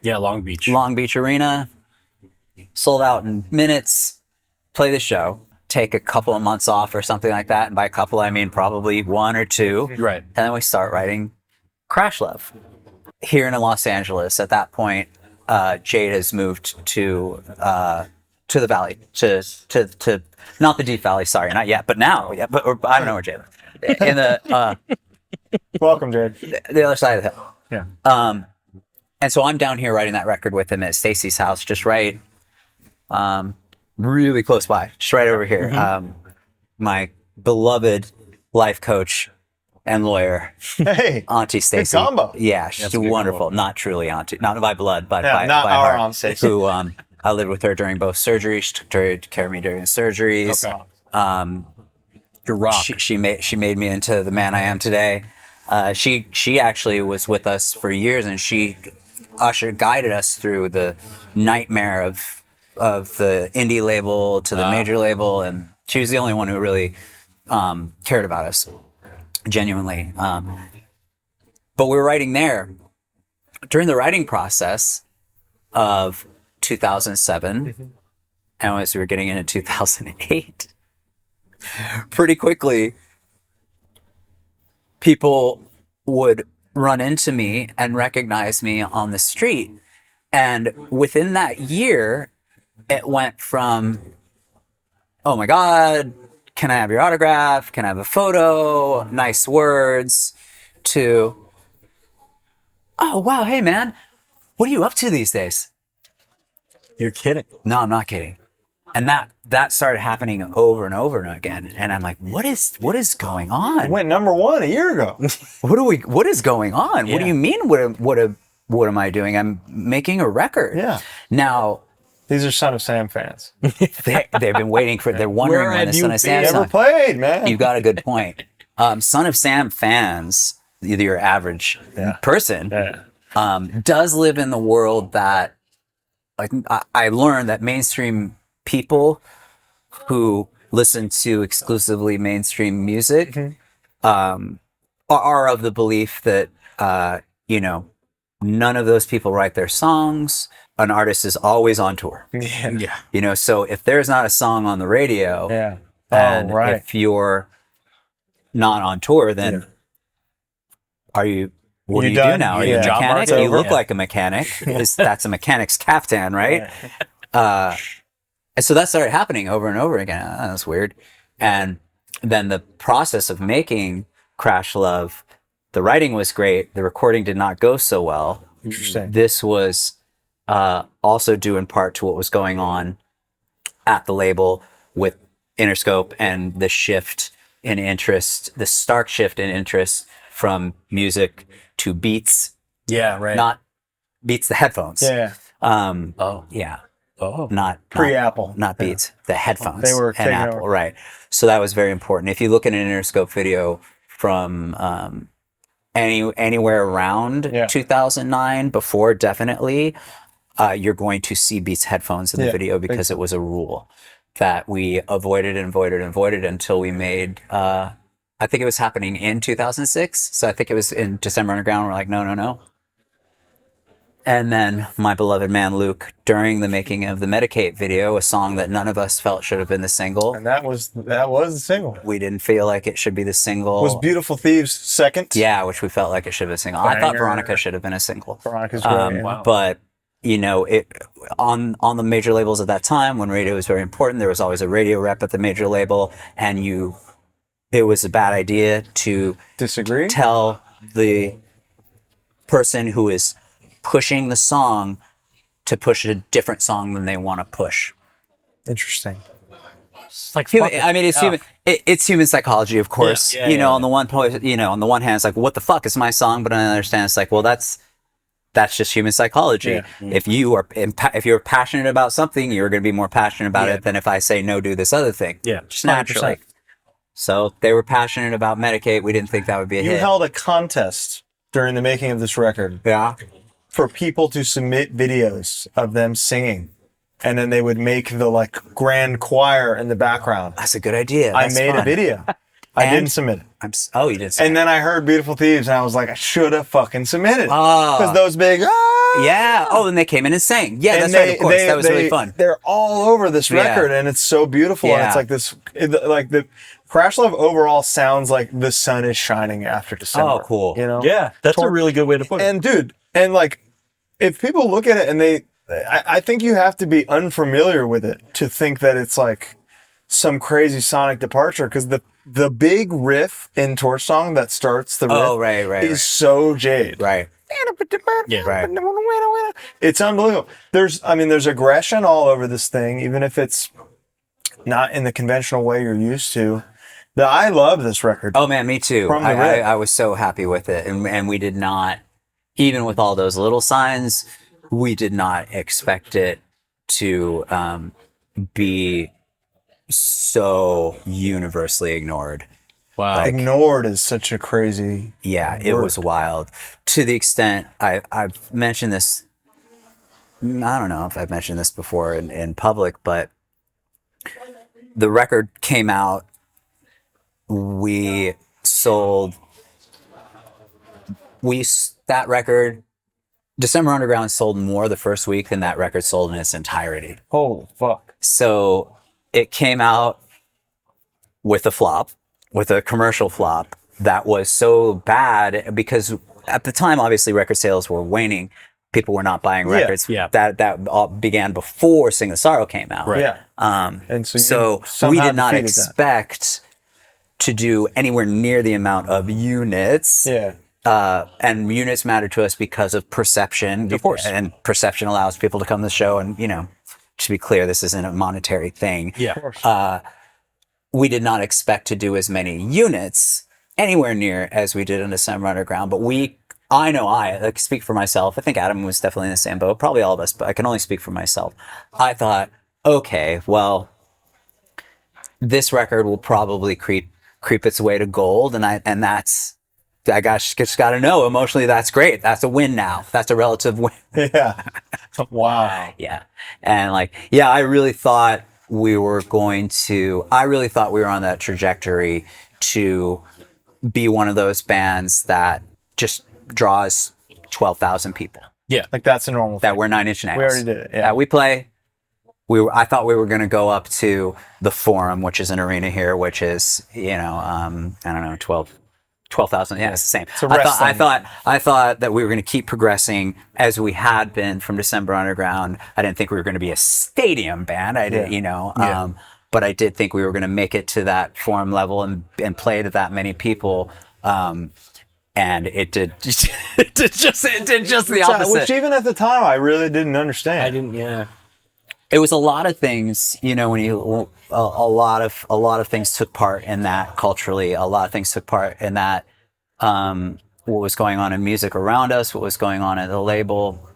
Yeah, Long Beach. Long Beach Arena. Sold out in minutes. Play the show. Take a couple of months off or something like that. And by a couple, I mean probably 1 or 2. Right. And then we start writing Crash Love. Here in Los Angeles, at that point, Jade has moved to the Valley, to not the Deep Valley, sorry, not yet, but now, yeah, but I don't know where Jade lives. In the Welcome, Jade. the other side of the hill. Yeah. And so I'm down here writing that record with him at Stacy's house, just right, really close by, just right over here. Mm-hmm. My beloved life coach and lawyer, Hey, Auntie Stacy. good combo. Yeah, she's a good wonderful. Not truly auntie, not by blood, but Yeah, by not our heart. Aunt Stacy. Who I lived with her during both surgeries. She took care of me during the surgeries. Okay. Your rock. She made me into the man I am today. She actually was with us for years, and she guided us through the nightmare of the indie label to the major label, and she was the only one who really cared about us genuinely. But we were writing there during the writing process of 2007, and as we were getting into 2008, pretty quickly, people would run into me and recognize me on the street. And within that year, it went from, oh my God, can I have your autograph? Can I have a photo? Nice words, to, oh wow, hey man, what are you up to these days? You're kidding. No, I'm not kidding. And that started happening over and over again. And I'm like, what is going on? It went #1 a year ago. What is going on? Yeah. What do you mean? What am I doing? I'm making a record. Yeah. Now, These are Son of Sam fans. they've been waiting for, they're wondering when the Son of Sam Never song. played, man. You got a good point. Son of Sam fans, either your average person, does live in the world that, like, I learned that mainstream people who listen to exclusively mainstream music are of the belief that none of those people write their songs. An artist is always on tour. Yeah. So if there's not a song on the radio, and if you're not on tour, then what do you do now? Are you a mechanic? You look like a mechanic. That's a mechanic's caftan, right? And so that started happening over and over again. That's weird. And then the process of making Crash Love, the writing was great. The recording did not go so well. Interesting. This was also due in part to what was going on at the label with Interscope and the shift in interest, the stark shift in interest from music to beats. Yeah, right. Not Beats, the headphones. Not Pre-Apple. Not Beats, the headphones. They were and taking Apple, over. right? So that was very important. If you look at an Interscope video from anywhere around 2009, before definitely, you're going to see Beats headphones in the video, because it was a rule that we avoided until we made. I think it was happening in 2006. So I think it was in December Underground. We're like, no. And then my beloved man Luke, during the making of the Medicate video, a song that none of us felt should have been the single. And that was the single. We didn't feel like it should be the single. Was Beautiful Thieves second? Yeah, which we felt like it should have been a single. I thought Veronica should have been a single. Veronica's great. Wow. But it on the major labels at that time, when radio was very important, there was always a radio rep at the major label, and you it was a bad idea to Disagree? tell the person who is pushing the song to push a different song than they want to push. Interesting. It's like I mean, it's human. It's human psychology, of course. On the one point, on the one hand, it's like, what the fuck is my song? But on the other hand, it's like, well, that's just human psychology. Yeah. If you're passionate about something, you're going to be more passionate about it than if I say no, do this other thing. Yeah, just naturally. 100%. So they were passionate about Medicate. We didn't think that would be a hit. You held a contest during the making of this record. Yeah. For people to submit videos of them singing. And then they would make the grand choir in the background. That's a good idea. I made a video. I didn't submit it. You did. And then I heard Beautiful Thieves, and I was like, I should have fucking submitted. Because those big, yeah. Oh, and they came in and sang. Yeah, that's right. Of course, that was really fun. They're all over this record, and it's so beautiful. Yeah. And it's like this, the Crash Love overall sounds like the sun is shining after December. Oh, cool. Yeah, that's a really good way to put it. And dude, if people look at it and I think you have to be unfamiliar with it to think that it's like some crazy sonic departure, because the big riff in Torch Song that starts the riff is so Jade. Right. Yeah. Right. It's unbelievable. There's aggression all over this thing, even if it's not in the conventional way you're used to. I love this record. Oh man, me too. I was so happy with it, and we did not, even with all those little signs, we did not expect it to be so universally ignored. Wow. Ignored is such a crazy it was wild. To the extent I've mentioned this, I don't know if I've mentioned this before in public, but the record came out, that record, Decemberunderground sold more the first week than that record sold in its entirety. Holy fuck. So it came out with a commercial flop that was so bad because at the time, obviously, record sales were waning. People were not buying records. Yeah. That all began before Sing the Sorrow came out. Right. Yeah. And so we did not expect to do anywhere near the amount of units. Yeah. And units matter to us because of perception. Of course. And perception allows people to come to the show. And, to be clear, this isn't a monetary thing. Yeah. Of course. We did not expect to do as many units anywhere near as we did in Decemberunderground. But I speak for myself. I think Adam was definitely in the same boat. Probably all of us, but I can only speak for myself. I thought, okay, well, this record will probably creep its way to gold. And that's, I just got to know emotionally, that's great. That's a win now. That's a relative win. Yeah. Wow. Yeah. And I really thought we were on that trajectory to be one of those bands that just draws 12,000 people. Yeah. That's a normal thing. That we're 9 Inch Nails. We already did it. Yeah. We play. I thought we were going to go up to the Forum, which is an arena here, which is, I don't know, 12,000. Yeah, it's the same. I thought that we were going to keep progressing as we had been from Decemberunderground. I didn't think we were going to be a stadium band. But I did think we were going to make it to that Forum level and play to that many people. And it did it did just the opposite. Which even at the time I really didn't understand. I didn't. Yeah. It was a lot of things, when a lot of things took part in that culturally. A lot of things took part in that. What was going on in music around us, what was going on at the label.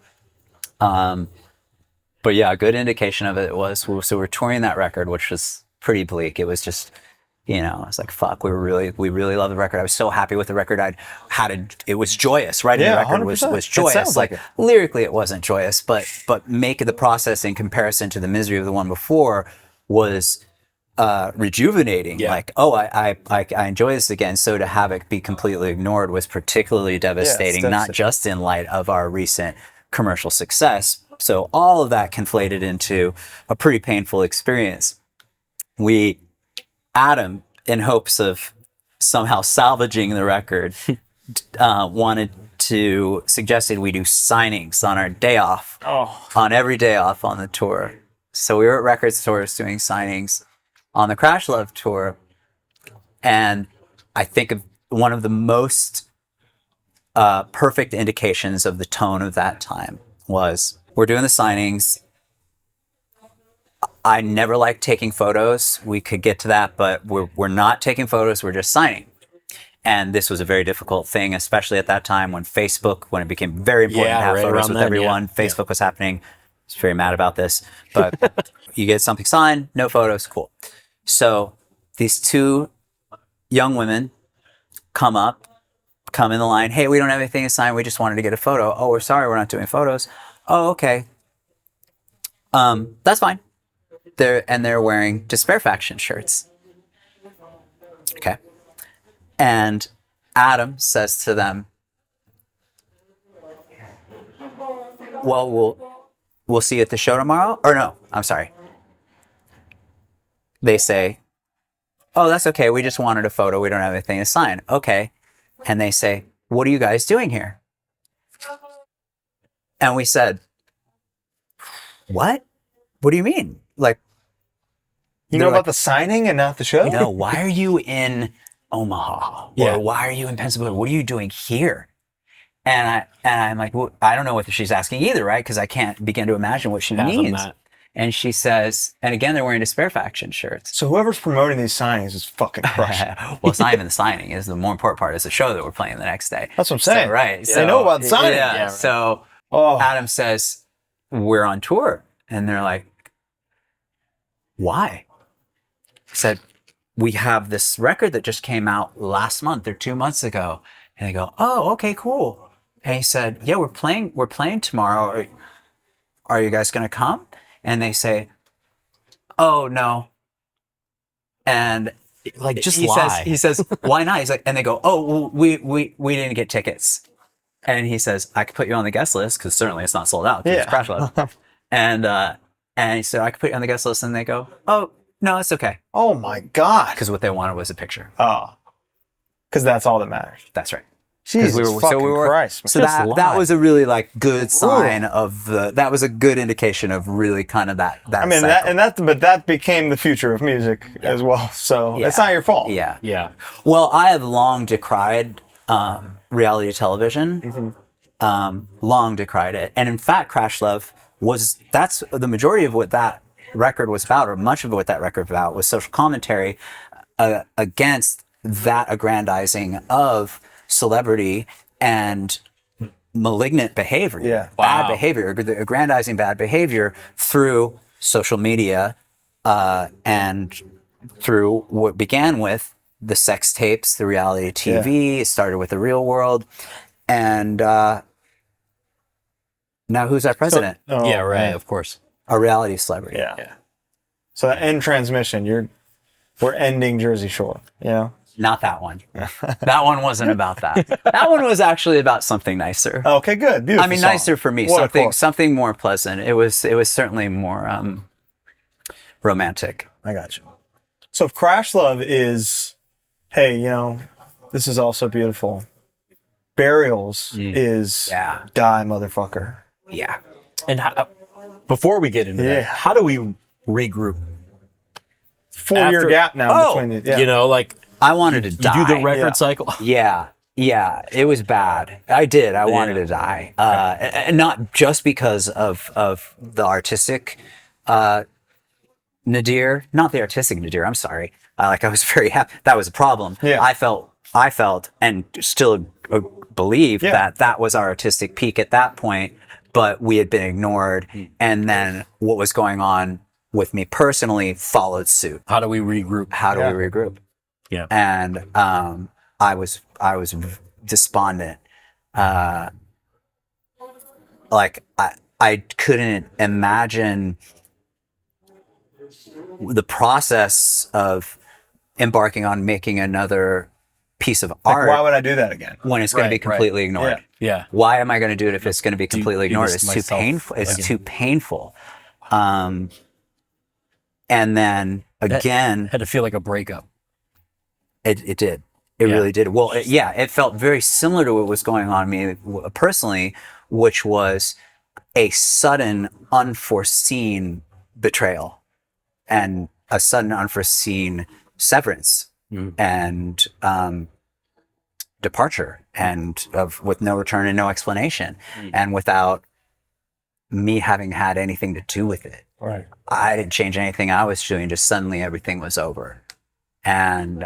But yeah, a good indication of it was, so we're touring that record, which was pretty bleak. It was just, I was like, fuck, we really love the record. I was so happy with the record. It was joyous. Writing the record was joyous. It sounds like it. Lyrically, it wasn't joyous, but make the process in comparison to the misery of the one before was rejuvenating. Yeah. I enjoy this again. So to have it be completely ignored was particularly devastating, not just in light of our recent commercial success. So all of that conflated into a pretty painful experience. Adam, in hopes of somehow salvaging the record, suggested we do signings on our day off, on every day off on the tour. So we were at record stores doing signings on the Crash Love tour. And I think of one of the most perfect indications of the tone of that time was, we're doing the signings. I never liked taking photos. We could get to that, but we're not taking photos. We're just signing. And this was a very difficult thing, especially at that time when it became very important to have photos with everyone. Facebook was happening. I was very mad about this, but you get something signed, no photos, cool. So these two young women come in the line. Hey, we don't have anything to sign. We just wanted to get a photo. Oh, we're sorry, we're not doing photos. Oh, okay. That's fine. They're wearing Despair Faction shirts. Okay. And Adam says to them, well, we'll see you at the show tomorrow. Or no, I'm sorry. They say, oh, that's okay. We just wanted a photo. We don't have anything to sign. Okay. And they say, what are you guys doing here? And we said, what? What do you mean? Like, you know about the signing and not the show? You know, why are you in Omaha? Or why are you in Pennsylvania? What are you doing here? And I'm like, well, I don't know what she's asking either, right? Because I can't begin to imagine what she means. And she says, and again, they're wearing Despair Faction shirts. So whoever's promoting these signings is fucking crushing. Well, it's not even the signing. It's the more important part is the show that we're playing the next day. That's what I'm saying. So, right. They know about signing. Yeah. Right. So Adam says, we're on tour. And they're like, why? He said, we have this record that just came out last month or 2 months ago. And they go, oh, okay, cool. And he said, yeah, we're playing tomorrow. Are you guys going to come? And they say, oh, no. And like, just he says, why not? He's like, and they go, oh, well, we didn't get tickets. And he says, I could put you on the guest list because certainly it's not sold out. It's Crash Love. And he said, I could put you on the guest list. And they go, oh, no, it's okay. Oh my God. Because what they wanted was a picture. Oh, because that's all that matters. That's right. Jesus Christ. So that was a really like good sign of that was a good indication of really kind of that. I mean, but that became the future of music as well. So it's not your fault. Yeah. Yeah. Well, I have long decried reality television, long decried it. And in fact, Crash Love that's the majority of what that record was about, or much of what that record was about, was social commentary against that aggrandizing of celebrity and malignant behavior, bad behavior, aggrandizing bad behavior through social media and through what began with the sex tapes, the reality TV. It started with The Real World. And now who's our president? Of course. A reality celebrity. Yeah. So end transmission, we're ending Jersey Shore, you know? Not that one. That one wasn't about that. That one was actually about something nicer. Okay, good. Beautiful. I mean, nicer for me. Something more pleasant. It was certainly more romantic. I got you. So if Crash Love is, hey, you know, this is also beautiful. Burials is die, motherfucker. Yeah. And before we get into that, how do we regroup? 4-year gap now between the, you know, like, I wanted to die. You do the record cycle? Yeah. It was bad. I did. I wanted to die. And not just because of the artistic nadir. Not the artistic nadir, I'm sorry. I was very happy. That was a problem. Yeah. I felt and still believe that was our artistic peak at that point, but we had been ignored. And then what was going on with me personally followed suit. How do we regroup? Yeah. And I was despondent. Like I couldn't imagine the process of embarking on making another piece of art. Why would I do that again? When it's going to be completely ignored. Yeah. Why am I going to do it if it's going to be completely ignored? It's too painful. It's too painful. And then again, had to feel like a breakup. It did. It really did. Well, it felt very similar to what was going on me personally, which was a sudden, unforeseen betrayal and a sudden, unforeseen severance and departure, and with no return and no explanation, and without me having had anything to do with it. Right. I didn't change anything I was doing. Just suddenly everything was over. And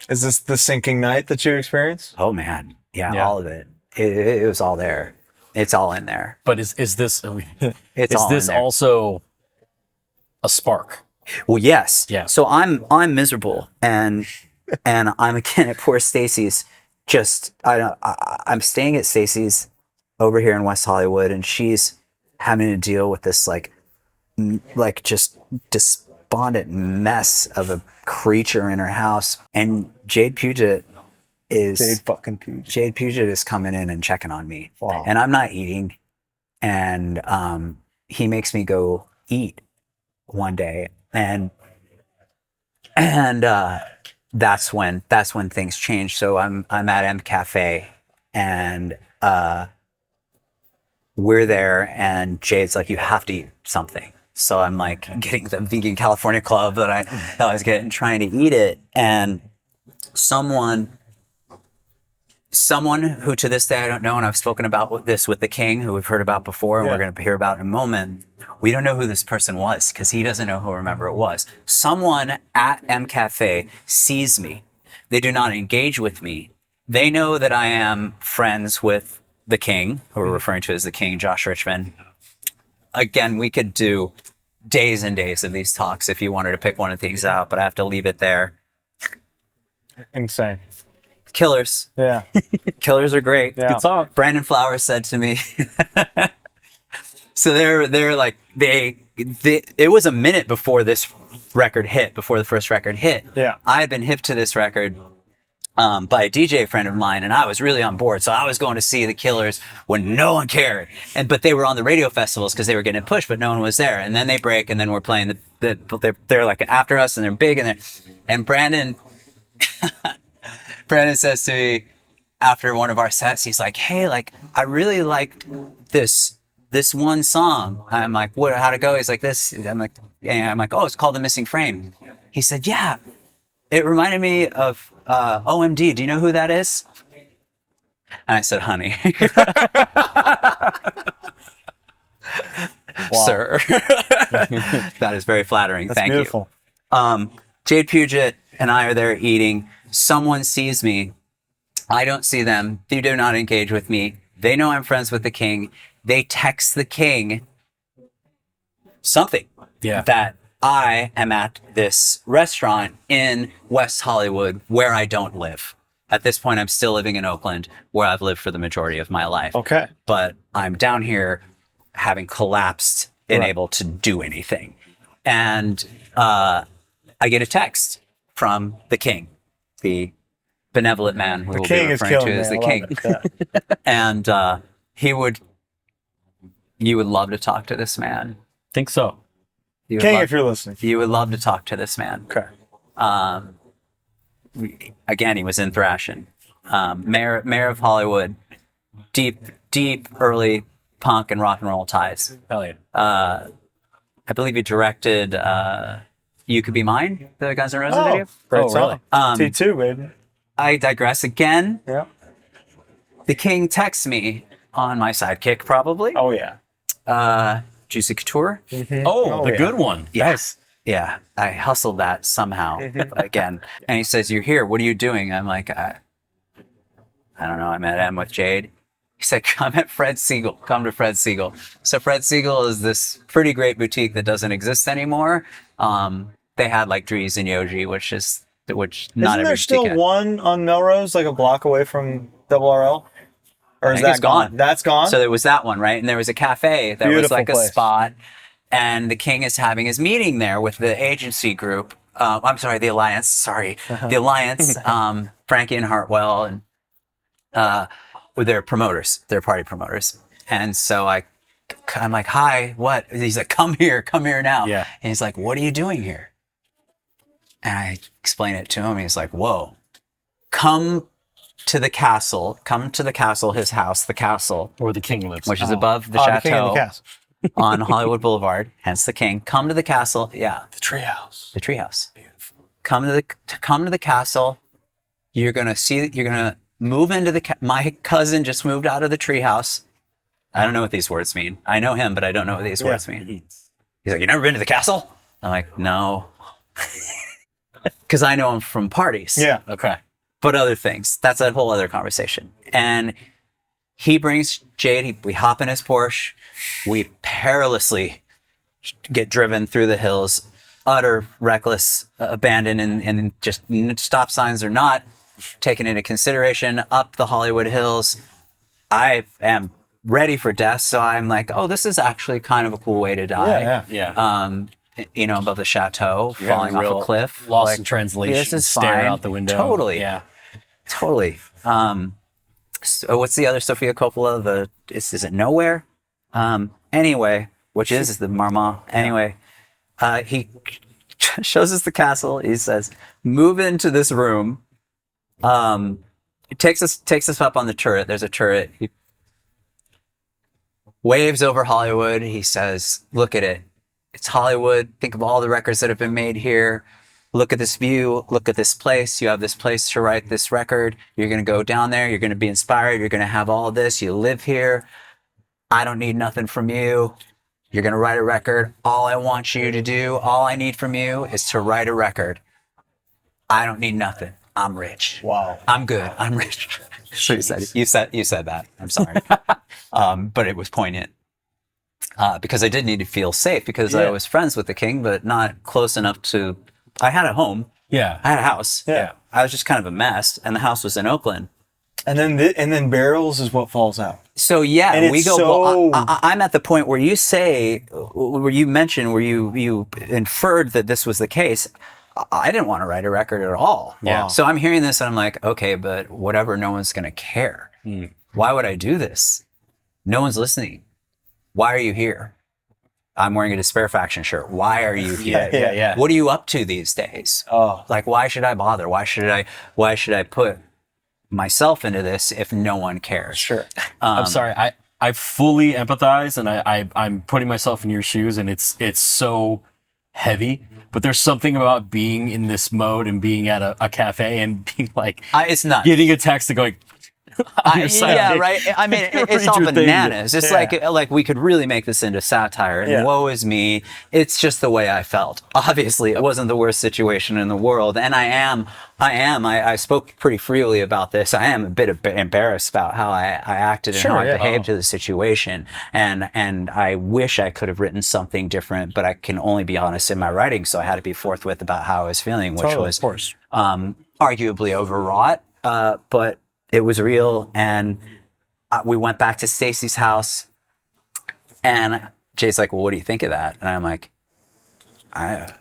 is this the sinking night that you experienced? Oh man, yeah. All of it. It was all there. It's all in there. But is this it's is all this in there. also a spark? Well, yes. Yeah. So I'm miserable, and I'm again at poor Stacy's. I'm staying at Stacy's over here in West Hollywood, and she's having to deal with this like just despondent mess of a creature in her house. And Jade Puget is coming in and checking on me. Wow. And I'm not eating, and he makes me go eat one day, and that's when things change. So I'm at M Cafe, and we're there, and Jade's like, you have to eat something. So I'm like getting the vegan California club that I was getting, trying to eat it. And someone who to this day I don't know, and I've spoken about this with the King, who we've heard about before, and we're going to hear about in a moment. We don't know who this person was because he doesn't know who remember it was. Someone at M Cafe sees me. They do not engage with me. They know that I am friends with the King, who we're referring to as the King, Josh Richmond. Again, we could do days and days of these talks if you wanted to pick one of these out, but I have to leave it there. Insane. Killers. Yeah. Killers are great. Yeah. Good song. Brandon Flowers said to me, so they're like, it was a minute before this record hit, before the first record hit. Yeah. I had been hip to this record by a DJ friend of mine, and I was really on board. So I was going to see the Killers when no one cared. But they were on the radio festivals because they were getting pushed, but no one was there. And then they break, and then we're playing they're like after us, and they're big, and Brandon says to me after one of our sets, he's like, hey, like, I really liked this one song. I'm like, how'd it go? He's like, this. I'm like, oh, it's called The Missing Frame. He said, yeah, it reminded me of OMD. Do you know who that is? And I said, honey. Sir. That is very flattering. That's Thank beautiful. you. Jade Puget and I are there eating. Someone sees me. I don't see them. They do not engage with me. They know I'm friends with the King. They text the King something that I am at this restaurant in West Hollywood where I don't live. At this point, I'm still living in Oakland, where I've lived for the majority of my life. Okay. But I'm down here having collapsed, unable to do anything. And I get a text from the King, the benevolent man who The will King be is referring to killing as me. the I King. love it. Yeah. And you would love to talk to this man. Think so. King, if you're listening. You would love to talk to this man. Okay. Again, he was in Thrashing. Mayor of Hollywood. Deep early punk and rock and roll ties. Hell yeah. I believe he directed You Could Be Mine, the Guns N' Roses video. Great Oh, song. really? T2, baby. I digress again. Yeah. The King texts me on my sidekick, probably. Oh, yeah. Juicy Couture. Oh, the good one. Yes. Yeah, I hustled that somehow again. And he says, you're here. What are you doing? I'm like, I don't know. I'm at M with Jade. He said, come at Fred Siegel. Come to Fred Siegel. So Fred Siegel is this pretty great boutique that doesn't exist anymore. They had like Drees and Yoji, which not Isn't every there still boutique had. one on Melrose, like a block away from Double RL? Or I is think that it's gone. That's gone? So there was that one, right? And there was a cafe that was Beautiful like a place. spot. And the King is having his meeting there with the agency group. I'm sorry, the Alliance. Sorry. The Alliance, Frankie and Hartwell, and with their promoters, their party promoters. And so I'm like, hi, what? He's like, come here now. Yeah. And he's like, what are you doing here? And I explain it to him. He's like, whoa, come to the castle, his house, the castle, Where the King lives. which is above the The King and chateau the Castle. on Hollywood Boulevard, hence the King. Come to the castle. Yeah. The treehouse. The treehouse. come to the castle. You're gonna move into my cousin just moved out of the treehouse. I don't know what these words mean. I know him, but I don't know what these words mean. He's like, you never been to the castle? I'm like, no. Because I know him from parties. Yeah. Okay. But other things. That's a whole other conversation. And he brings Jade. We hop in his Porsche. We perilously get driven through the hills. Utter reckless abandon and just stop signs are not taken into consideration. Up the Hollywood Hills. I am ready for death. So I'm like, oh, this is actually kind of a cool way to die. Yeah. Above the chateau, falling off a cliff. Lost in translation. This is staring fine. out the window. Totally. Yeah. Totally. So what's the other Sofia Coppola? Is it Nowhere? Anyway, which is the Marmont. Anyway, he shows us the castle. He says, move into this room. He takes us up on the turret. There's a turret. He waves over Hollywood. He says, look at it. It's Hollywood. Think of all the records that have been made here. Look at this view. Look at this place. You have this place to write this record. You're going to go down there. You're going to be inspired. You're going to have all this. You live here. I don't need nothing from you. You're going to write a record. All I want you to do, all I need from you is to write a record. I don't need nothing. I'm rich. Wow. I'm good. I'm rich. So you said that. I'm sorry. But it was poignant. Because I did need to feel safe because I was friends with the king, but not close enough to. I had a home. Yeah. I had a house. Yeah. I was just kind of a mess, and the house was in Oakland. And then Barrels is what falls out. So yeah, And we it's go. so- Well, I'm at the point where you inferred that this was the case. I didn't want to write a record at all. Yeah. So I'm hearing this and I'm like, okay, but whatever. No one's gonna care. Why would I do this? No one's listening. Why are you here? I'm wearing a Despair Faction shirt. Why are you here? Yeah. What are you up to these days? Oh. Like, why should I bother? Why should I put myself into this if no one cares? Sure. I'm sorry. I fully empathize, and I'm putting myself in your shoes, and it's so heavy. But there's something about being in this mode and being at a cafe and being like, It's not. getting a text and going, Yeah, right. I mean, it's all your thing. bananas. It's like we could really make this into satire. And woe is me. It's just the way I felt. Obviously, it wasn't the worst situation in the world, and I spoke pretty freely about this. I am a bit embarrassed about how I acted and how I behaved to the situation, and I wish I could have written something different, but I can only be honest in my writing, so I had to be forthwith about how I was feeling, which was of course. Arguably overwrought, but it was real. And we went back to Stacy's house, and Jay's like, well, what do you think of that? And I'm like, I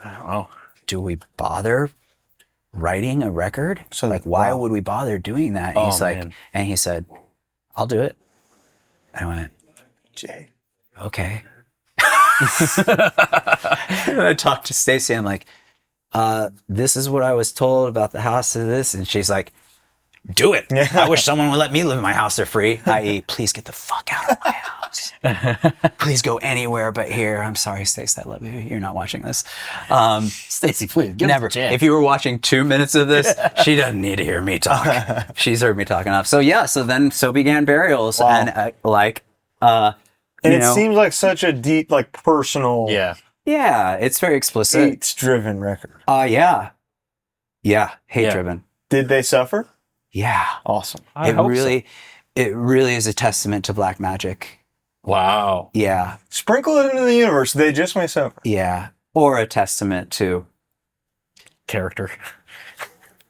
don't know. Do we bother writing a record? So like, why would we bother doing that? And he's like, and he said, I'll do it. I went, Jay, okay. And I talked to Stacy. I'm like, this is what I was told about the house of this. And she's like, do it. I wish someone would let me live in my house. They're free. I.e., please get the fuck out of my house. Please go anywhere but here. I'm sorry, Stacey. I love you. You're not watching this. Stacey, please. Never. If you were watching 2 minutes of this, she doesn't need to hear me talk. She's heard me talk enough. So yeah. So began Burials, and and it seems like such a deep, like personal. Yeah, it's very explicit. Hate-driven record. Yeah, hate-driven. Did they suffer? Yeah, awesome. It really is a testament to black magic. Wow. Yeah. Sprinkle it into the universe. They just may suffer. Yeah, or a testament to character.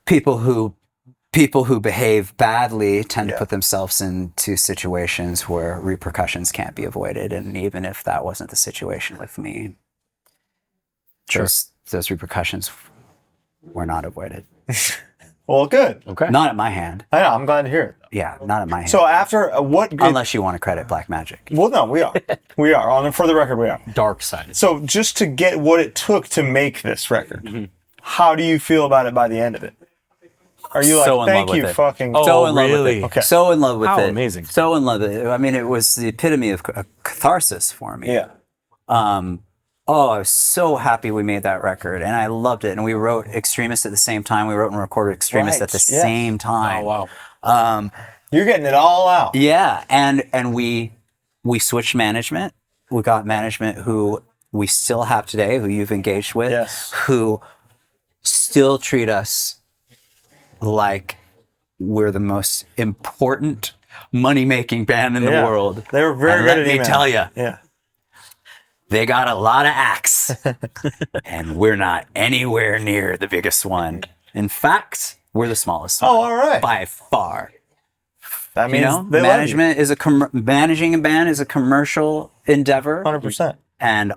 People who behave badly tend to put themselves into situations where repercussions can't be avoided, and even if that wasn't the situation with me, those repercussions were not avoided. Well, good. Okay. Not at my hand. I know. I'm glad to hear it. Yeah, not at my hand. So after what? Unless you want to credit black magic. Well, no, we are. We are. For the record, we are. Dark side. So just to get what it took to make this record, how do you feel about it by the end of it? Are you so like, thank you, fucking... so in love with it. Okay. So in love with it. Amazing. So in love with it. I mean, it was the epitome of a catharsis for me. Yeah. Oh, I was so happy we made that record, and I loved it. And we wrote Extremist at the same time. We wrote and recorded Extremist at the same time. Oh wow! You're getting it all out. Yeah, and we switched management. We got management who we still have today, who you've engaged with, who still treat us like we're the most important money-making band in the world. They were very good at email. Let me tell you. Yeah. They got a lot of acts, and we're not anywhere near the biggest one. In fact, we're the smallest one. Oh, all right. By far. That means management is managing a band is a commercial endeavor. 100%. And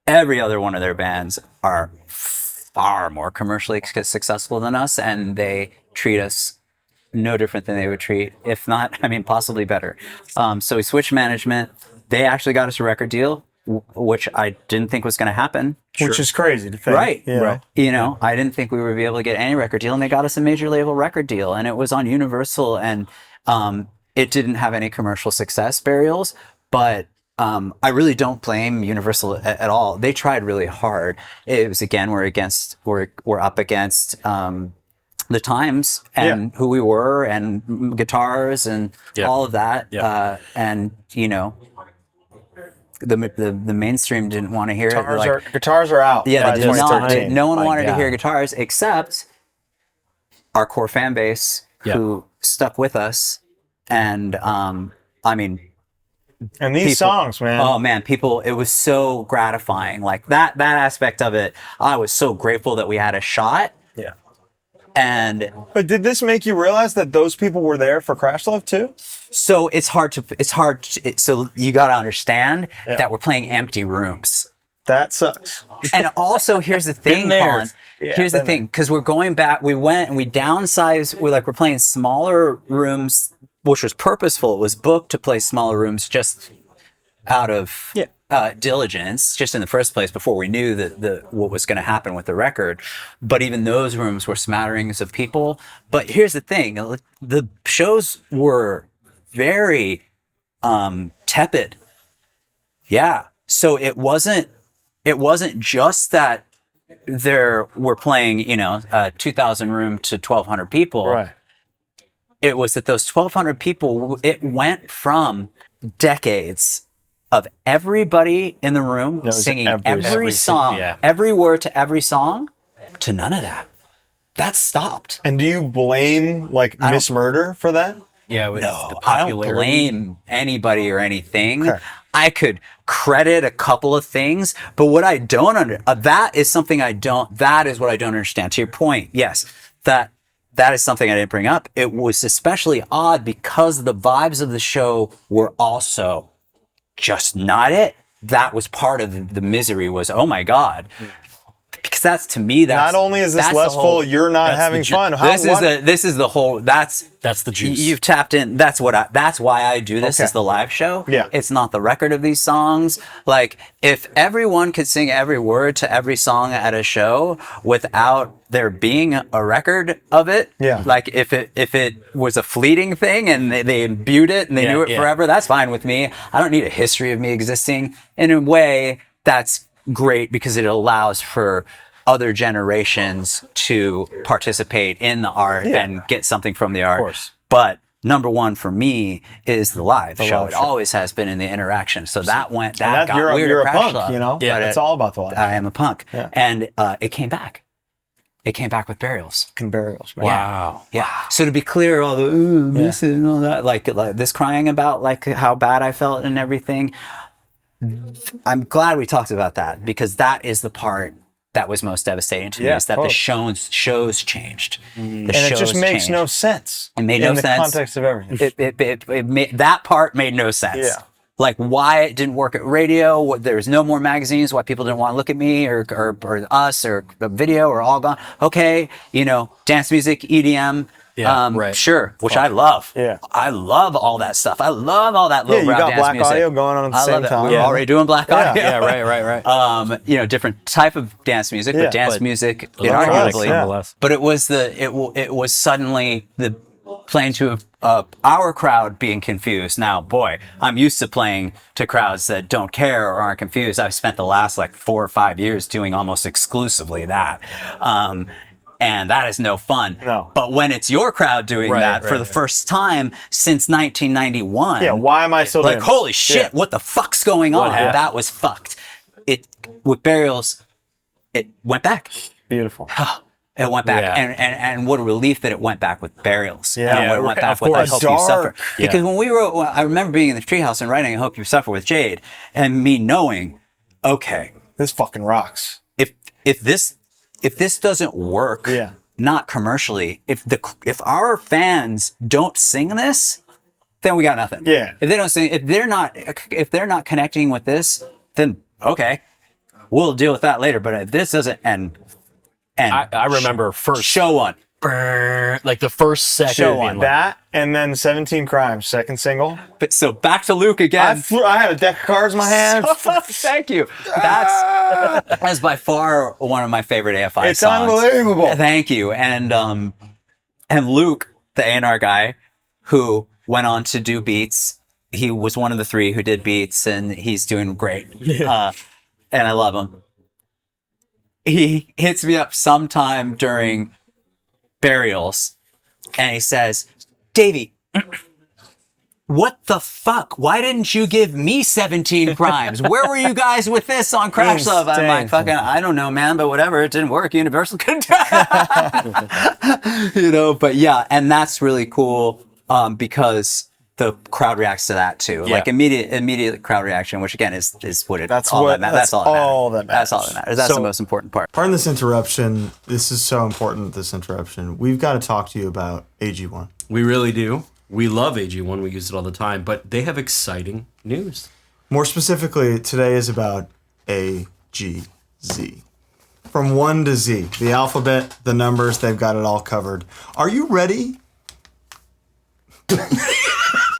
every other one of their bands are far more commercially successful than us, and they treat us no different than they would treat, if not, possibly better. So we switched management. They actually got us a record deal, which I didn't think was going to happen. Which is crazy to think. Right. Right. I didn't think we would be able to get any record deal, and they got us a major label record deal, and it was on Universal, and it didn't have any commercial success, Burials, but I really don't blame Universal at all. They tried really hard. It was, again, we're up against the times and who we were, and guitars and all of that. And the mainstream didn't want to hear it. Guitars are out. Yeah, they did not. No one wanted to hear guitars except our core fan base who stuck with us. And and these songs, man. Oh man, people, it was so gratifying. Like that aspect of it, I was so grateful that we had a shot. Yeah. But did this make you realize that those people were there for Crash Love too? So so you got to understand that we're playing empty rooms. That sucks. And also, here's the thing, Colin. Here's the thing, because we're going back, we went and we downsized. We're playing smaller rooms, which was purposeful. It was booked to play smaller rooms just out of diligence, just in the first place, before we knew what was going to happen with the record. But even those rooms were smatterings of people. But here's the thing: the shows were very tepid. Yeah. So it wasn't just that we're playing, a 2,000 room to 1,200 people. Right. It was that those 1,200 people, it went from decades of everybody in the room singing every song, every word to every song, to none of that. That stopped. And do you blame Miss Murder for that? Yeah, no, I don't blame anybody or anything. Okay. I could credit a couple of things, but what I don't that is what I don't understand. To your point, yes, that is something I didn't bring up. It was especially odd because the vibes of the show were also just not it. That was part of the misery was, oh my God. Because that's, to me, that's... Not only is this less full, you're not having fun. This is the whole... That's the juice. You've tapped in. That's why I do this, is the live show. Yeah. It's not the record of these songs. If everyone could sing every word to every song at a show without there being a record of it, if it was a fleeting thing and they imbued it and they knew it forever, that's fine with me. I don't need a history of me existing. In a way, that's great because it allows for other generations to participate in the art and get something from the art. Of course. But number one for me is the live show. It always has been in the interaction. So that got weird. You're a Crash punk, Love, it's all about the live. I am a punk. Yeah. And it came back. It came back with Burials. Burials, man. Wow. Yeah. So to be clear, all the this and all that, like this crying about how bad I felt and everything, I'm glad we talked about that, because that is the part that was most devastating to me, is that the shows changed. And it just makes no sense. It made no sense. In the context of everything. That part made no sense. Yeah. Why it didn't work at radio, there was no more magazines, why people didn't want to look at me or us or the video or all gone. Okay, dance music, EDM, sure, which I love. Yeah. I love all that stuff. I love all that little you got dance Black music. Audio going on at the same time. We're already doing Black Audio. Yeah, right. Different type of dance music, but music, inarguably. Nonetheless. But it was suddenly the playing to our crowd being confused. Now, boy, I'm used to playing to crowds that don't care or aren't confused. I've spent the last like 4 or 5 years doing almost exclusively that. And that is no fun. No. But when it's your crowd doing that for the first time since 1991. Yeah, why am I still like, doing holy shit, what the fuck's going on? That was fucked. With Burials, it went back. Beautiful. It went back, and what a relief that it went back with Burials. Yeah, and it went back with I Hope You Suffer. Because when we wrote, I remember being in the treehouse and writing I Hope You Suffer with Jade, and me knowing, okay, this fucking rocks. If this doesn't work, not commercially, if our fans don't sing this, then we got nothing. Yeah. If they don't sing, if they're not connecting with this, then okay, we'll deal with that later. But if this doesn't, and I remember first show one, like the first second Show on that, and then 17 Crimes, second single. But so back to Luke again. I had a deck of cards in my hand. Thank you. That's by far one of my favorite AFI songs. It's unbelievable. Thank you. And Luke, the A&R guy, who went on to do beats. He was one of the 3 who did beats, and he's doing great. And I love him. He hits me up sometime during Burials, and he says, Davey, what the fuck? Why didn't you give me 17 Crimes? Where were you guys with this on Crash Love? I'm like, fucking, I don't know, man, but whatever. It didn't work. Universal couldn't do it. But yeah, and that's really cool because the crowd reacts to that too. Like immediate crowd reaction, which again is what it. That's all that matters. That's all that matters. That's the most important part. Pardon this interruption. This is so important. This interruption. We've got to talk to you about AG1. We really do. We love AG1. We use it all the time, but they have exciting news. More specifically, today is about AGZ. From 1 to Z, the alphabet, the numbers, they've got it all covered. Are you ready?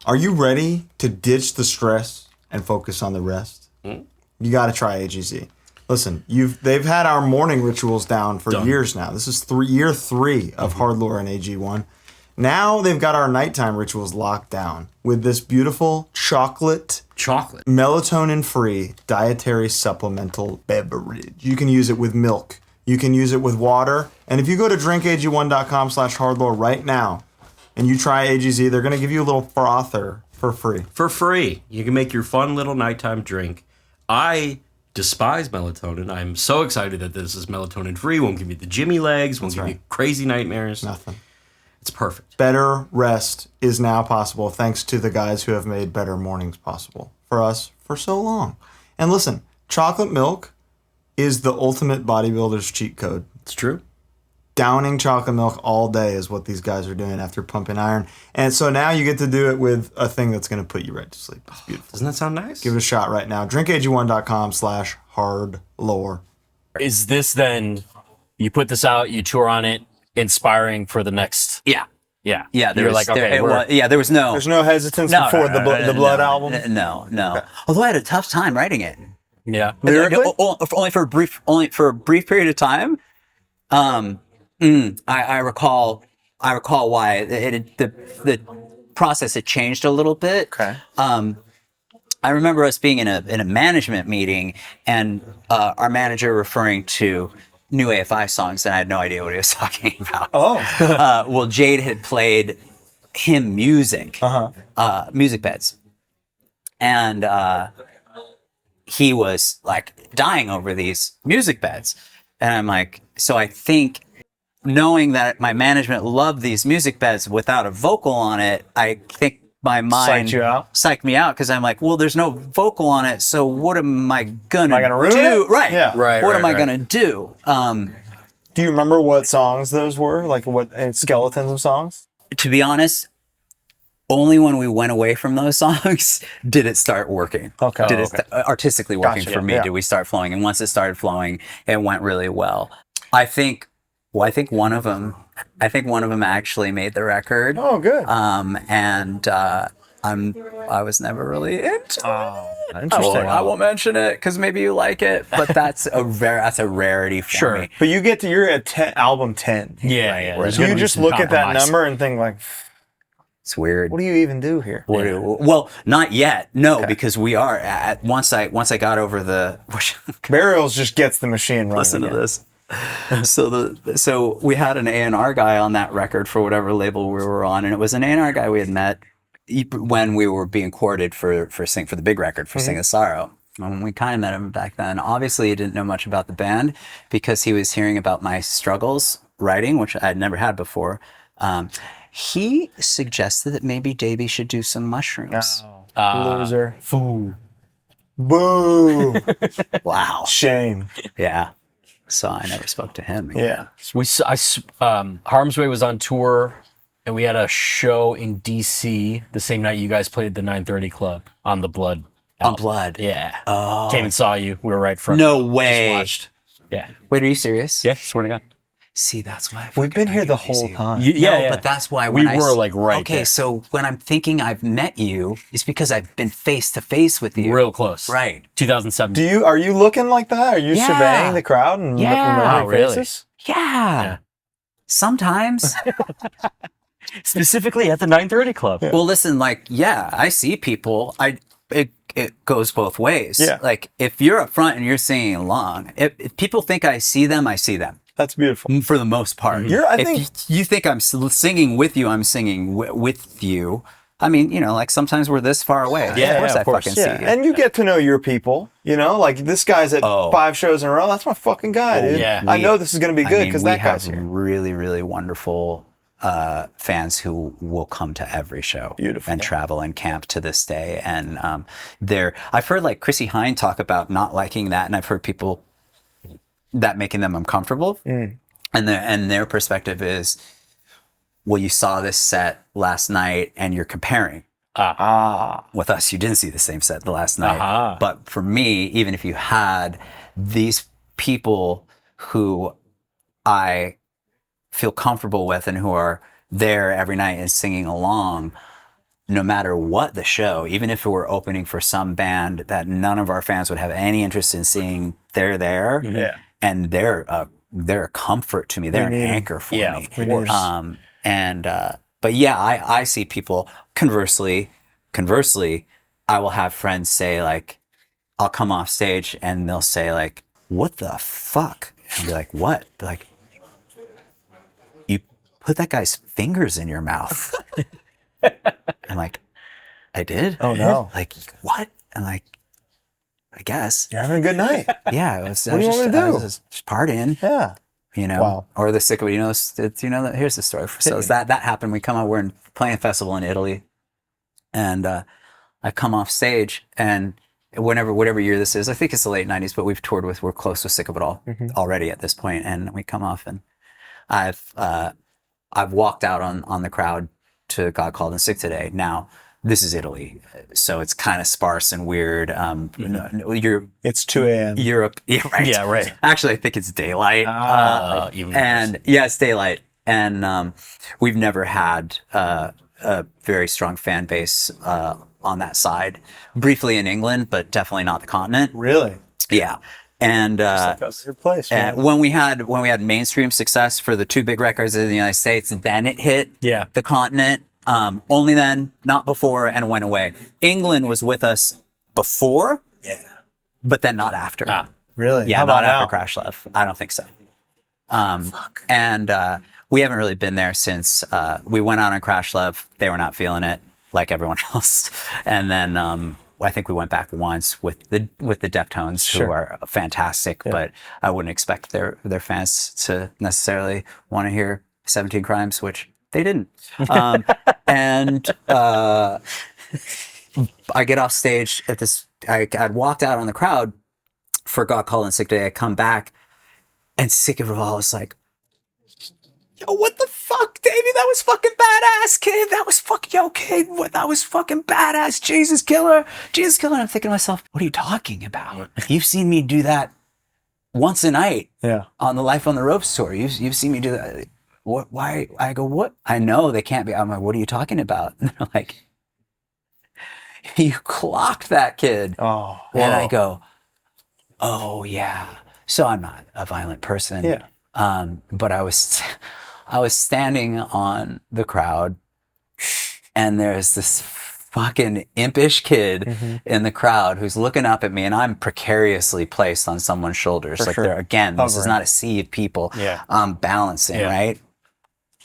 Are you ready to ditch the stress and focus on the rest? You got to try AGZ. Listen, they've had our morning rituals down for years now. This is year 3 of HardLore and AG1. Now they've got our nighttime rituals locked down with this beautiful chocolate melatonin-free dietary supplemental beverage. You can use it with milk. You can use it with water. And if you go to drinkag1.com/hardlore right now and you try AGZ, they're going to give you a little frother for free. For free. You can make your fun little nighttime drink. I despise melatonin. I'm so excited that this is melatonin-free. Won't give you the Jimmy legs. Won't give you crazy nightmares. Nothing. It's perfect. Better rest is now possible thanks to the guys who have made better mornings possible for us for so long. And listen, chocolate milk is the ultimate bodybuilder's cheat code. It's true. Downing chocolate milk all day is what these guys are doing after pumping iron. And so now you get to do it with a thing that's going to put you right to sleep. It's beautiful. Doesn't that sound nice? Give it a shot right now. drinkag1.com/hardlore. Is this then, you put this out, you tour on it, inspiring for the next... Yeah. Yeah. There was no... There's no hesitance before the Blood album? No. Although I had a tough time writing it. Yeah. Lyrically? Only for a brief period of time. I recall why the process had changed a little bit. Okay. I remember us being in a management meeting and our manager referring to new AFI songs, and I had no idea what he was talking about. Well, Jade had played him music beds, and he was like dying over these music beds, and I'm like, so I think, knowing that my management loved these music beds without a vocal on it, I think my mind psyched me out because I'm like, well, there's no vocal on it, so what am I gonna do? Right. Yeah. What am I gonna do? Do you remember what songs those were? Like what skeletons of songs? To be honest, only when we went away from those songs did it start working. Okay. Did it artistically working for me? Yeah. Did we start flowing? And once it started flowing, it went really well. I think one of them actually made the record. Oh, good. And I was never really into it. Interesting. I won't mention it because maybe you like it, but that's a rarity for me. But you're at album 10. Yeah. So you just look at that number and think like, It's weird. What do you even do here? Well, not yet. No, because we are once I got over the Burials just gets the machine running. listen to this. So we had an A&R guy on that record for whatever label we were on, and it was an A&R guy we had met when we were being courted for the big record for Sing of Sorrow. And we kind of met him back then. Obviously, he didn't know much about the band because he was hearing about my struggles writing, which I had never had before. He suggested that maybe Davey should do some mushrooms. Loser. Foo. Boo. Wow. Shame. Yeah. So I never spoke to him again. Yeah. Harm's Way was on tour, and we had a show in DC the same night you guys played the 930 Club on the Blood. On Blood. Yeah. Oh. Came and saw you. We were right front. No way. Just watched. Yeah. Wait, are you serious? Yeah, swear to God. See, that's why We've been here the whole time. Yeah, but that's why we when were like right Okay, there. so when I'm thinking I've met you, it's because I've been face to face with you. Real close. Right. 2007. Are you looking like that? Are you Yeah. surveying the crowd and Yeah. remembering Oh, really? faces? Yeah. Sometimes. Specifically at the 930 Club. Well, listen, like, yeah, I see people. It goes both ways. Yeah. Like, if you're up front and you're singing along, if people think I see them, I see them. That's beautiful. For the most part. If you think I'm singing with you, I'm singing with you. I mean, like sometimes we're this far away. Yeah, of course of I course. fucking see you. And you get to know your people, like this guy's at 5 shows in a row. That's my fucking guy, dude. yeah. I know this is going to be good because that we guy's have here. really, really wonderful fans who will come to every show. Beautiful. And travel and camp to this day. And I've heard like Chrissy Hine talk about not liking that, and I've heard people that making them uncomfortable. And their perspective is, well, you saw this set last night and you're comparing. With us, you didn't see the same set the last night. But for me, even if you had these people who I feel comfortable with and who are there every night and singing along, no matter what the show, even if it were opening for some band that none of our fans would have any interest in seeing, they're there. Yeah. And they're a comfort to me. They're an anchor for me. of course. But yeah, I see people. Conversely, I will have friends say like, I'll come off stage and they'll say like, "What the fuck?" And I'll be like, "What?" They're like, "You put that guy's fingers in your mouth." I'm like, "I did?" Oh, no. Like, what? I'm like, I guess. You're having a good night. Yeah. What do you want me to I do? was just partying. Yeah. Wow. Or the sick of it, here's the story. So that happened. We come out, we're playing a festival in Italy, and I come off stage, and whatever year this is, I think it's the late 90s, but we're close with Sick of It All already at this point, and we come off, and I've walked out on the crowd to God Called and Sick Today. Now, this is Italy, so it's kind of sparse and weird. It's 2 a.m. Europe, yeah, right. Yeah, right. Actually, I think it's daylight. It's daylight, and we've never had a very strong fan base on that side. Briefly in England, but definitely not the continent. Really? Yeah, and That's your place, man. when we had mainstream success for the 2 big records in the United States, then it hit the continent. Only then, not before, and went away. England was with us before, but then not after. Really? Yeah, How not about after now? Crash Love. I don't think so. And we haven't really been there since we went out on Crash Love. They were not feeling it, like everyone else. And then I think we went back once with the Deftones, who are fantastic, but I wouldn't expect their fans to necessarily want to hear 17 Crimes, which they didn't. And I get off stage at this. I'd walked out on the crowd for God Called and Sick Day. I come back, and Sick of It All is like, "Yo, what the fuck, Davey? That was fucking badass, kid. That was fucking kid. What? That was fucking badass. Jesus killer. And I'm thinking to myself, what are you talking about? You've seen me do that once a night. Yeah. On the Life on the Ropes tour. You've seen me do that. What? Why? I go, what? I know they can't be. I'm like, what are you talking about? And they're like, you clocked that kid. Oh. And I go, oh yeah. So I'm not a violent person. Yeah. But I was standing on the crowd, and there's this fucking impish kid in the crowd who's looking up at me, and I'm precariously placed on someone's shoulders. Like sure. they're, again, this is Hovering. not a sea of people. Yeah. I'm balancing, right?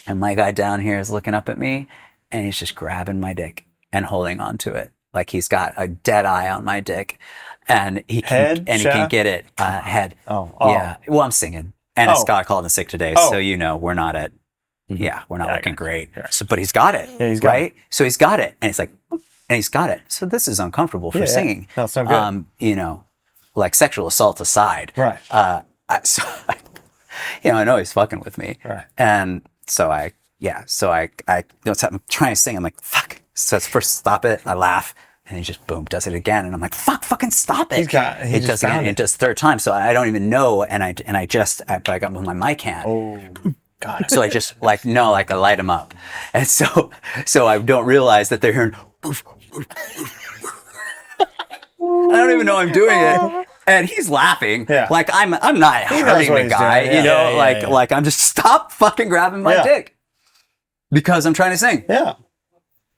And my guy down here is looking up at me, and he's just grabbing my dick and holding on to it. Like he's got a dead eye on my dick, and he can, Head, he can shaft? get it head. Oh. Yeah. Well, I'm singing, and it's got called in sick today, Oh. so we're not at. Yeah, we're not looking great. Yeah. So, but he's got it. Yeah, he's got right. So he's got it, and he's like, and he's got it. So this is uncomfortable for singing. That's not good. Like sexual assault aside. Right. I know he's fucking with me. Right. And so I'm trying to sing. I'm like, fuck. So it's first stop it. I laugh. And he just boom does it again. And I'm like, fucking stop it. He just does it again. found it. It does third time. So I don't even know. But I got my mic hand. Oh, God. So I just I light him up. And so I don't realize that they're hearing, I don't even know I'm doing it. And he's laughing. Yeah. Like I'm not knows hurting what the he's guy, doing. Yeah. like I'm just stop fucking grabbing my dick because I'm trying to sing. Yeah.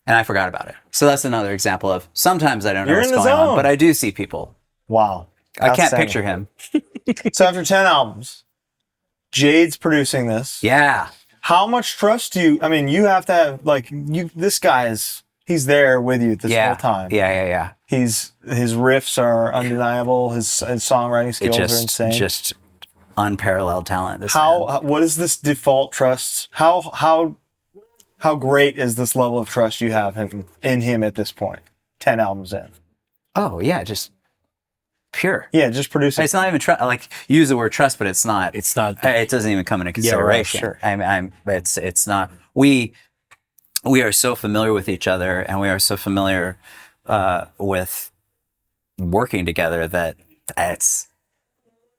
And I forgot about it. So that's another example of sometimes I don't know You're what's in the going on, zone. but I do see people. Wow. I can't Outstanding. picture him. So after 10 albums, Jade's producing this. Yeah. How much trust do you have to have, this guy he's there with you this whole time. Yeah. His riffs are undeniable. His songwriting skills are insane. Just unparalleled talent. What is this default trust? How great is this level of trust you have in him at this point? 10 albums in. Oh yeah, just pure. Yeah, just producing. It's not even use the word trust, but it's not. It's not. It doesn't even come into consideration. sure. It's not. We are so familiar with each other, and we are so familiar with working together that it's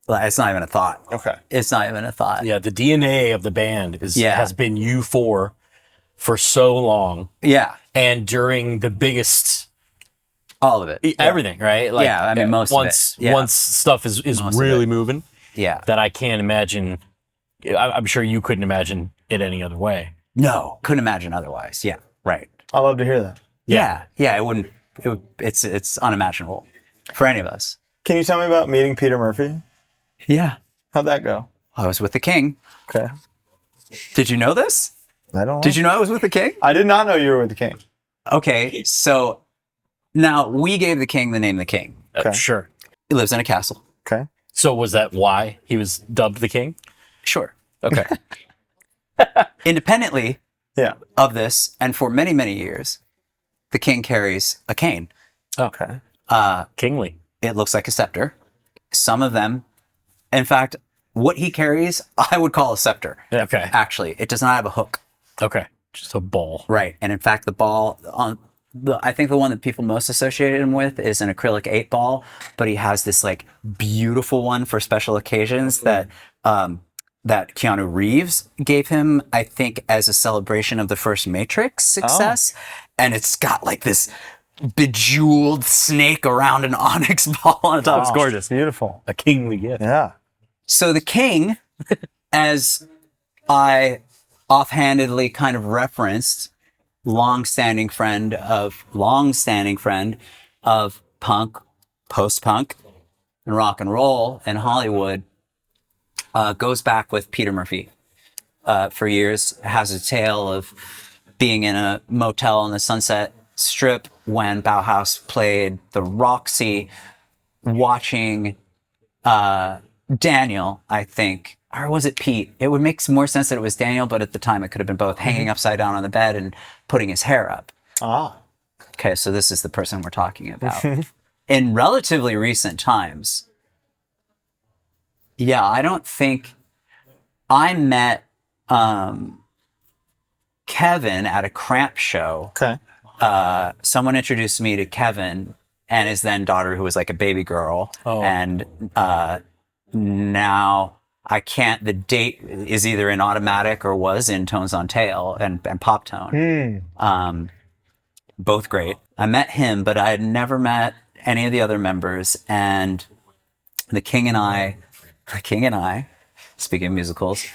not even a thought. Okay. It's not even a thought. Yeah, the DNA of the band has been you four for so long, Yeah. and during the biggest All of it. everything, right? Most of it. Yeah. Once stuff is Most of really it. moving, Yeah. that I can't imagine. I'm sure you couldn't imagine it any other way. No, couldn't imagine otherwise. Yeah. Right. I love to hear that. Yeah. It wouldn't. It's unimaginable for any of us. Can you tell me about meeting Peter Murphy? Yeah. How'd that go? I was with the King. Okay. Did you know this? I don't know. Did you know I was with the King? I did not know you were with the King. Okay, so now we gave the King the name the King. Okay. Sure. He lives in a castle. Okay. So was that why he was dubbed the King? Sure. Okay. Independently Yeah. of this, and for many, many years, the King carries a cane. Okay. Kingly. It looks like a scepter. Some of them, in fact, what he carries, I would call a scepter. Okay. Actually, it does not have a hook. Okay. Just a ball. Right. And in fact, the ball I think the one that people most associate him with is an acrylic 8 ball, but he has this beautiful one for special occasions that Keanu Reeves gave him, I think, as a celebration of the first Matrix success. And it's got this bejeweled snake around an onyx ball on top. It's gorgeous. Beautiful. A kingly gift. Yeah. So the King, as I offhandedly kind of referenced, long-standing friend of punk, post-punk, and rock and roll in Hollywood, goes back with Peter Murphy for years, has a tale of being in a motel on the Sunset Strip when Bauhaus played the Roxy, watching Daniel, I think, or was it Pete? It would make more sense that it was Daniel, but at the time it could have been both, hanging upside down on the bed and putting his hair up. Okay, so this is the person we're talking about. In relatively recent times, I don't think I met Kevin at a Cramp show. Okay. Someone introduced me to Kevin and his then daughter, who was like a baby girl. Oh. And now I can't, the date is either in Automatic or was in Tones on Tail and Pop Tone. Both great. I met him, but I had never met any of the other members. And the King and I, speaking of musicals,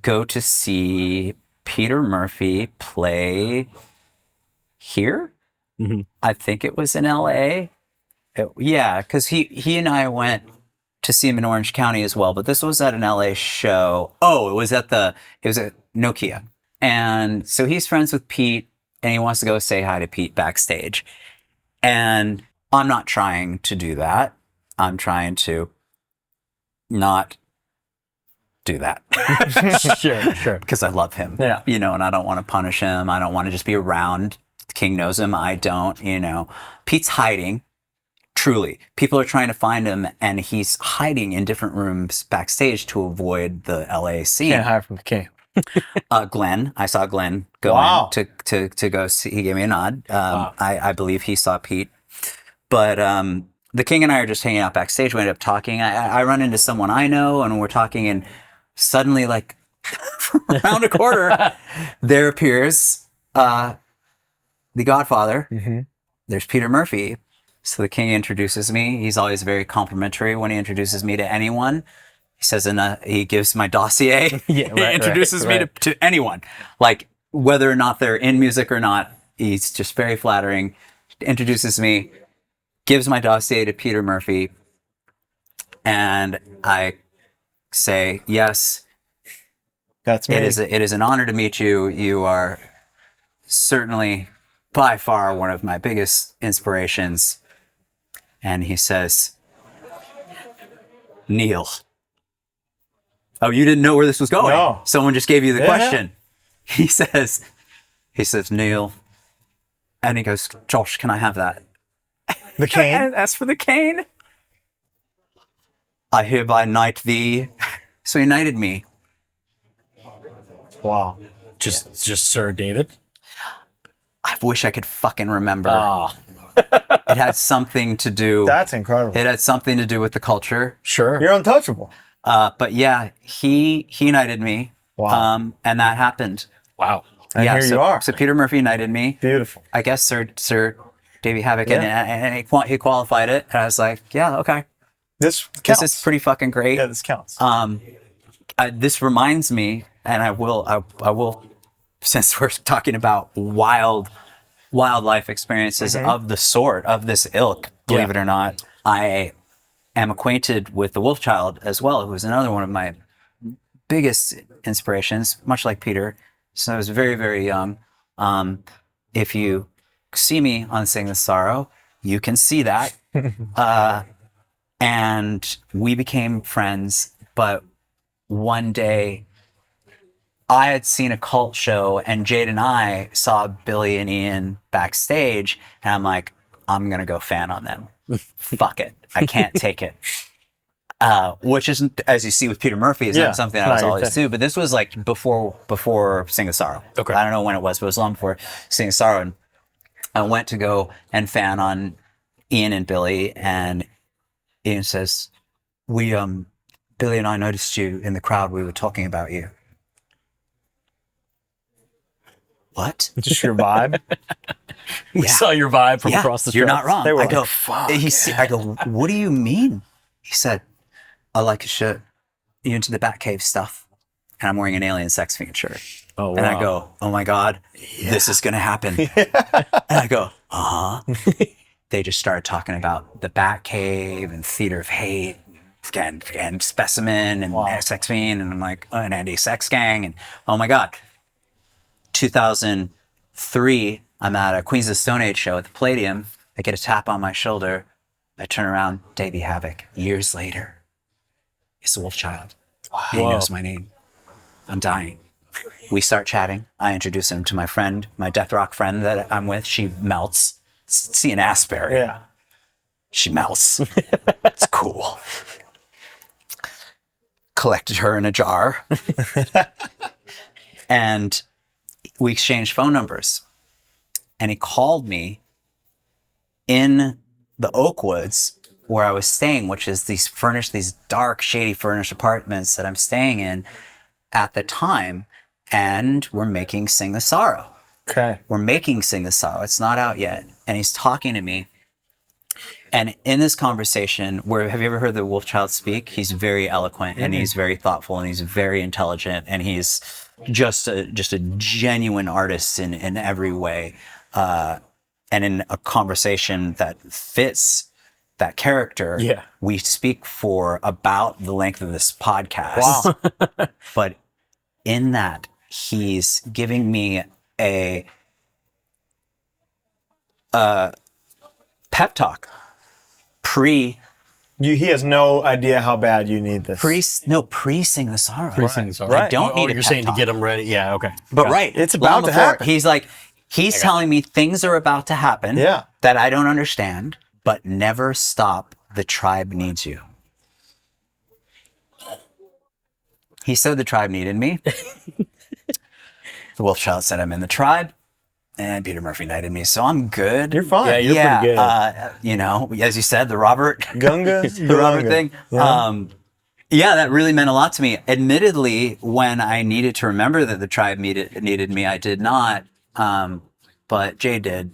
go to see Peter Murphy play here. Mm-hmm. I think it was in LA. Yeah, because he and I went to see him in Orange County as well, but this was at an LA show. Oh, it was at Nokia. And so he's friends with Pete and he wants to go say hi to Pete backstage. And I'm not trying to do that. I'm trying to not do that. Sure. Because I love him. Yeah. And I don't want to punish him. I don't want to just be around. King knows him. I don't, Pete's hiding. Truly. People are trying to find him and he's hiding in different rooms backstage to avoid the LA scene. Can't hide from the king. Glenn, I saw Glenn go in to go see. He gave me a nod. I believe he saw Pete. But the King and I are just hanging out backstage. We end up talking. I run into someone I know and we're talking and suddenly like from around a corner, there appears the Godfather. Mm-hmm. There's Peter Murphy. So the King introduces me. He's always very complimentary when he introduces me to anyone. He says, he gives my dossier. Yeah, right, introduces me to anyone, like whether or not they're in music or not. He's just very flattering. Introduces me, gives my dossier to Peter Murphy, and I say, yes, That's me. it is an honor to meet you. You are certainly by far one of my biggest inspirations. And he says, Neil. Oh, you didn't know where this was going? No. Someone just gave you the question. He says, Neil. And he goes, Josh, can I have that? The cane? And that's for the cane. I hereby knight thee. So he knighted me. Wow. Just Sir David. I wish I could fucking remember. Oh, It had something to do. That's incredible. It had something to do with the culture. sure. You're untouchable. But yeah, he knighted me. Wow. And that happened. Wow. And yeah, here so, you are. So Peter Murphy knighted me. Beautiful. I guess Sir Davey Havok, and he qualified it. And I was like, yeah, okay. This counts. This is pretty fucking great. Yeah, this counts. This reminds me, and I will, since we're talking about wildlife experiences of the sort, of this ilk, believe it or not, I am acquainted with the wolf child as well, who was another one of my biggest inspirations, much like Peter. So I was very, very young. If you see me on Sing the Sorrow, you can see that. And we became friends, but one day I had seen a cult show and Jade and I saw Billy and Ian backstage and I'm like, I'm going to go fan on them. Fuck it. I can't take it. Which isn't, as you see with Peter Murphy, is not something I was always do. But this was like before Sing the Sorrow. Okay. I don't know when it was, but it was long before Sing the Sorrow. And I went to go and fan on Ian and Billy, and Ian says, Billy and I noticed you in the crowd. We were talking about you. What? Just your vibe. We saw your vibe from across the street. You're not wrong. They were I like, go, fuck. I go, what do you mean? He said, I like a shirt. You into the Batcave stuff? And I'm wearing an alien sex fiend shirt. Oh, wow. And I go, oh my God, this is going to happen. And I go, They just started talking about the Batcave and Theater of Hate and Specimen and Sex Fiend. And I'm like, an anti-sex gang. And oh my God. 2003, I'm at a Queens of the Stone Age show at the Palladium. I get a tap on my shoulder. I turn around, Davey Havok. Years later, it's the Wolf Child. He knows my name. I'm dying. We start chatting. I introduce him to my friend, my death rock friend that I'm with. She melts. See an Asbury. Yeah. She melts. It's cool. Collected her in a jar. And we exchanged phone numbers. And he called me in the Oakwoods where I was staying, which is these dark, shady furnished apartments that I'm staying in at the time. And we're making Sing the Sorrow. Okay. We're making Sing the Sorrow. It's not out yet. And he's talking to me. And in this conversation, have you ever heard the Wolf Child speak? He's very eloquent and he's very thoughtful and he's very intelligent and he's just a genuine artist in every way. and in a conversation that fits that character, we speak for about the length of this podcast. Wow. But in that, he's giving me a pep talk he has no idea how bad you need this. Pre-sing the sorrow. Pre-sing the sorrow. I don't need you're saying to get him ready. Yeah, okay. But it's about to happen. He's telling me things are about to happen that I don't understand, but never stop. The tribe needs you. He said the tribe needed me. The Wolf Child said I'm in the tribe. And Peter Murphy knighted me, so I'm good. You're fine. Yeah, you're pretty good. You know, as you said, the Robert Gunga, the Robert thing. Yeah. That really meant a lot to me. Admittedly, when I needed to remember that the tribe needed me, I did not. But Jay did.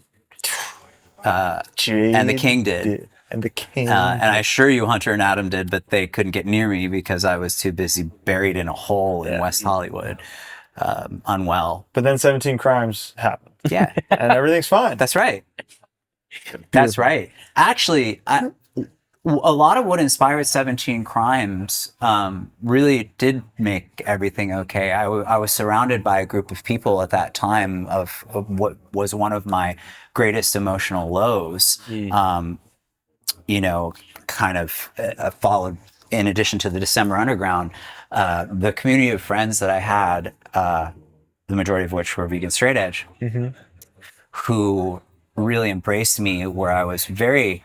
And the King did. And the King. And I assure you, Hunter and Adam did, but they couldn't get near me because I was too busy buried in a hole in West Hollywood, unwell. But then 17 Crimes happened. Yeah. And everything's fine. That's right. That's right. Actually, a lot of what inspired 17 Crimes really did make everything okay. I was surrounded by a group of people at that time of what was one of my greatest emotional lows. You know, kind of followed, in addition to the December Underground, the community of friends that I had, the majority of which were vegan straight edge, who really embraced me where I was very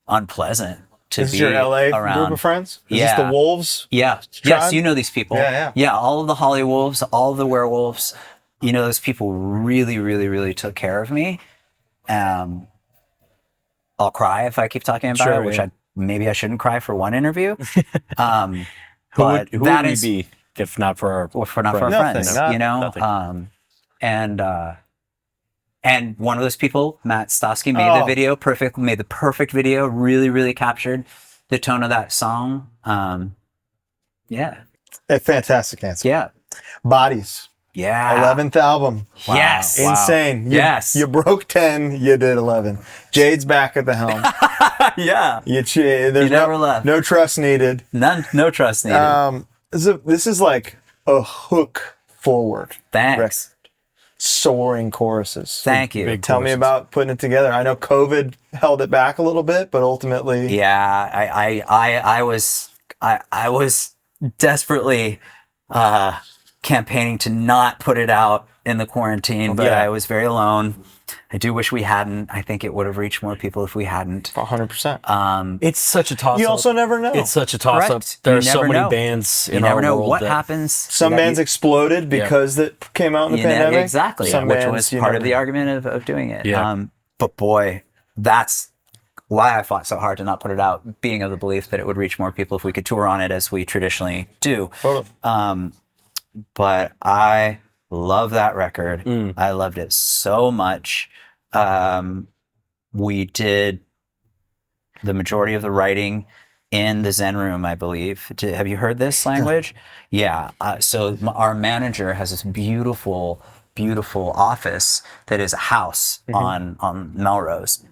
unpleasant to this be is your LA around. Group of friends? Is Yeah. this the Wolves? Yeah. tribe? Yes, you know these people. Yeah. All of the Holly Wolves, all of the werewolves. You know, those people really, really, really took care of me. I'll cry if I keep talking about it, which maybe I shouldn't cry for one interview. Who would we be if not for our friends? You know, and one of those people, Matt Stosky, made the video made the perfect video. Really, really captured the tone of that song. A fantastic answer. Yeah. Bodies. Yeah. 11th album. Wow. Yes. Insane. You broke 10, you did 11. Jade's back at the helm. Yeah. There's never left. No trust needed. No trust needed. This is like a hook forward. Thanks. Record. Soaring choruses. Thank you. Tell me about putting it together. I know COVID held it back a little bit, but ultimately. Yeah, I was desperately campaigning to not put it out in the quarantine, but I was very alone. I do wish we hadn't. I think it would have reached more people if we hadn't. 100%. It's such a toss-up. You also never know. It's such a toss-up. Correct. There You are so never many know. bands You in never our know world what that happens. Some bands exploded because that came out in the pandemic. Exactly. Some Which bands, was part of the argument of doing it. Yeah. But boy, that's why I fought so hard to not put it out, being of the belief that it would reach more people if we could tour on it as we traditionally do. Totally. But I love that record. I loved it so much. We did the majority of the writing in the Zen room, I believe. Have you heard this language? Yeah. So our manager has this beautiful, beautiful office that is a house on Melrose.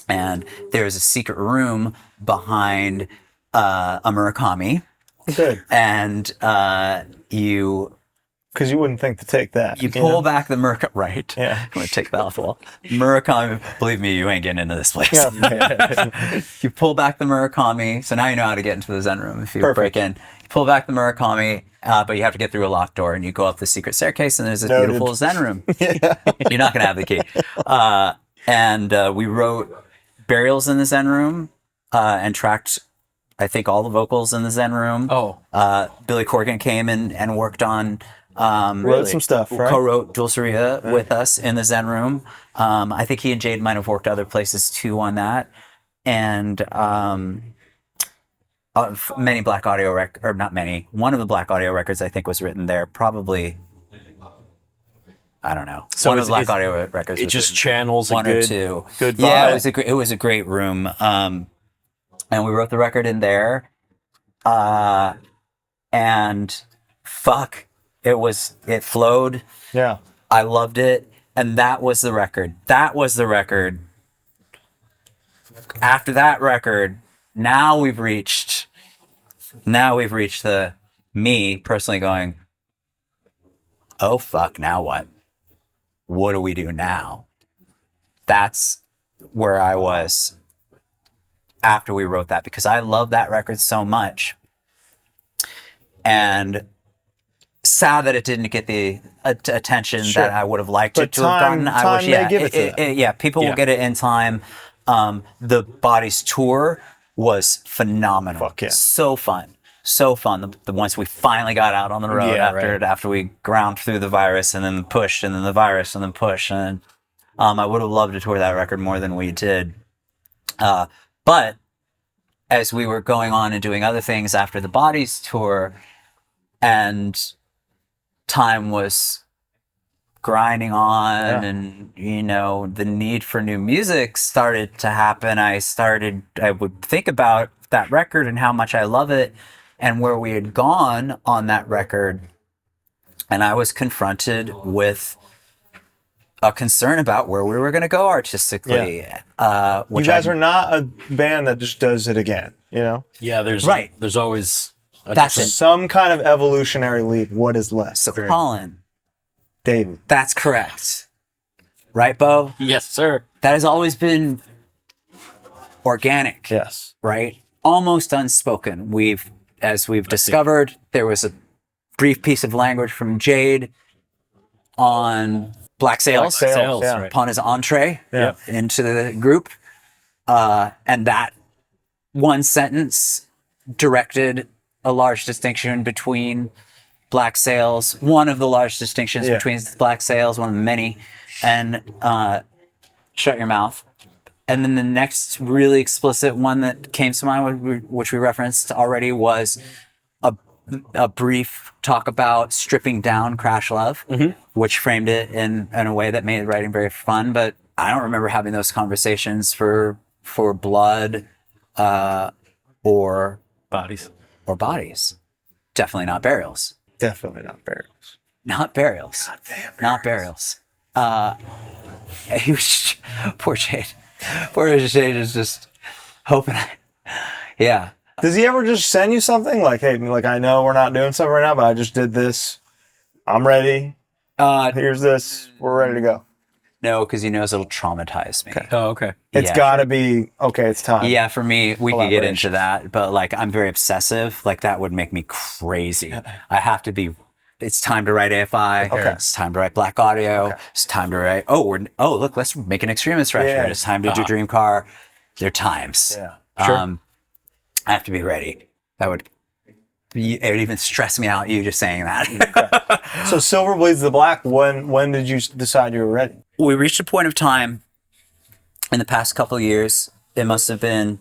And there's a secret room behind a Murakami. Good. And because you wouldn't think to take that. You pull back the Murakami, right? Yeah. I'm going to take that off the wall. Murakami, believe me, you ain't getting into this place. Yeah. You pull back the Murakami, so now you know how to get into the Zen room if you break in. You pull back the Murakami, but you have to get through a locked door, and you go up the secret staircase, and there's this beautiful Zen room. You're not going to have the key. And we wrote Burials in the Zen room and tracked, I think, all the vocals in the Zen room. Billy Corgan came and worked on... wrote some stuff, right? Co-wrote Dulceria with us in the Zen room. I think he and Jade might have worked other places too on that. And many Black Audio or not many. One of the Black Audio records I think was written there. Probably, I don't know. So one of the Black Audio records. It just channels one a good, or two. Good vibe. Yeah, it was a great room. And we wrote the record in there. And fuck. It flowed. Yeah. I loved it. And that was the record. That was the record. After that record, now we've reached the me personally going, oh fuck, now what? What do we do now? That's where I was after we wrote that, because I love that record so much. And sad that it didn't get the attention that I would have liked it to have gotten. I wish, people will get it in time. The Bodies tour was phenomenal. Fuck yeah. So fun. The once we finally got out on the road after we ground through the virus and then pushed and then the virus and then push, and I would have loved to tour that record more than we did. But as we were going on and doing other things after the Bodies tour, and time was grinding on, and the need for new music started to happen, I would think about that record and how much I love it and where we had gone on that record, and I was confronted with a concern about where we were going to go artistically. You guys are not a band that just does it again, Yeah, there's always some kind of evolutionary leap. What is left? So Colin, Davey, that's correct, right, Bo? Yes, sir. That has always been organic. Yes. Right? Almost unspoken. As we've discovered, there was a brief piece of language from Jade on Black Sails, upon his entree into the group. And that one sentence directed a large distinction between Black Sails, one of the large distinctions between Black Sails, one of the many, and Shut Your Mouth. And then the next really explicit one that came to mind, which we referenced already, was a brief talk about stripping down Crash Love, which framed it in a way that made writing very fun. But I don't remember having those conversations for Blood or Bodies. Definitely not Burials. Definitely not Burials. Not Burials. Not Burials. He was poor Jade. Poor Jade is just hoping. Yeah. Does he ever just send you something like, hey, I know we're not doing something right now, but I just did this. I'm ready. Here's this. We're ready to go. No, because he knows it'll traumatize me. Okay. Oh, okay. It's got to be, okay, it's time. Yeah, for me, we could get into that, but I'm very obsessive. That would make me crazy. I have to be, it's time to write AFI. Okay. It's time to write Black Audio. Okay. It's time to write, look, let's make an Extremist record. Yeah. It's time to do Dream Car. There are times. Yeah. Sure. I have to be ready. It would even stress me out, you just saying that. Okay. So Silver Bleeds the Black, when did you decide you were ready? We reached a point of time in the past couple of years. It must have been,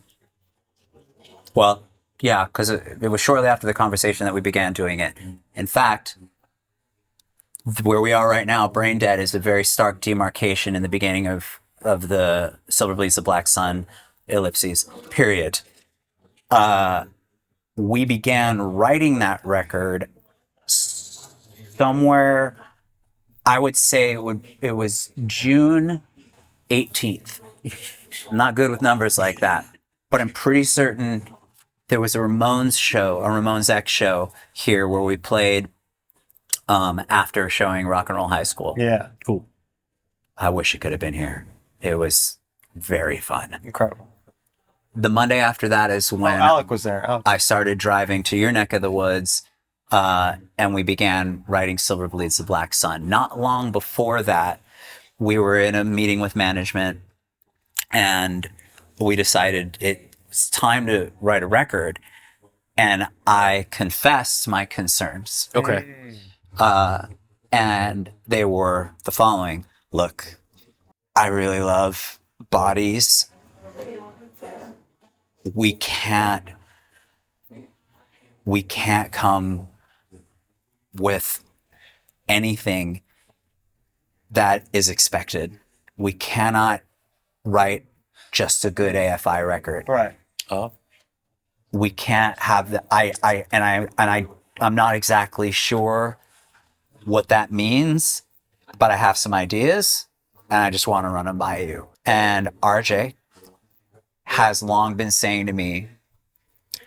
because it was shortly after the conversation that we began doing it. In fact, where we are right now, Brain Dead, is a very stark demarcation in the beginning of the Silver Bleeds the Black Sun ellipses period. We began writing that record somewhere, I would say it was June 18th. I'm not good with numbers like that, but I'm pretty certain there was a Ramones X show here where we played after showing Rock and Roll High School. Yeah. Cool. I wish it could have been here. It was very fun. Incredible. The Monday after that is when Alec was there. I started driving to your neck of the woods, and we began writing Silver Bleeds the Black Sun. Not long before that, we were in a meeting with management, and we decided it's time to write a record, and I confessed my concerns. Okay. And they were the following. Look, I really love Bodies. We can't come with anything that is expected. We cannot write just a good AFI record. Right. We can't have the I'm not exactly sure what that means, but I have some ideas. and I just want to run them by you. And RJ has long been saying to me,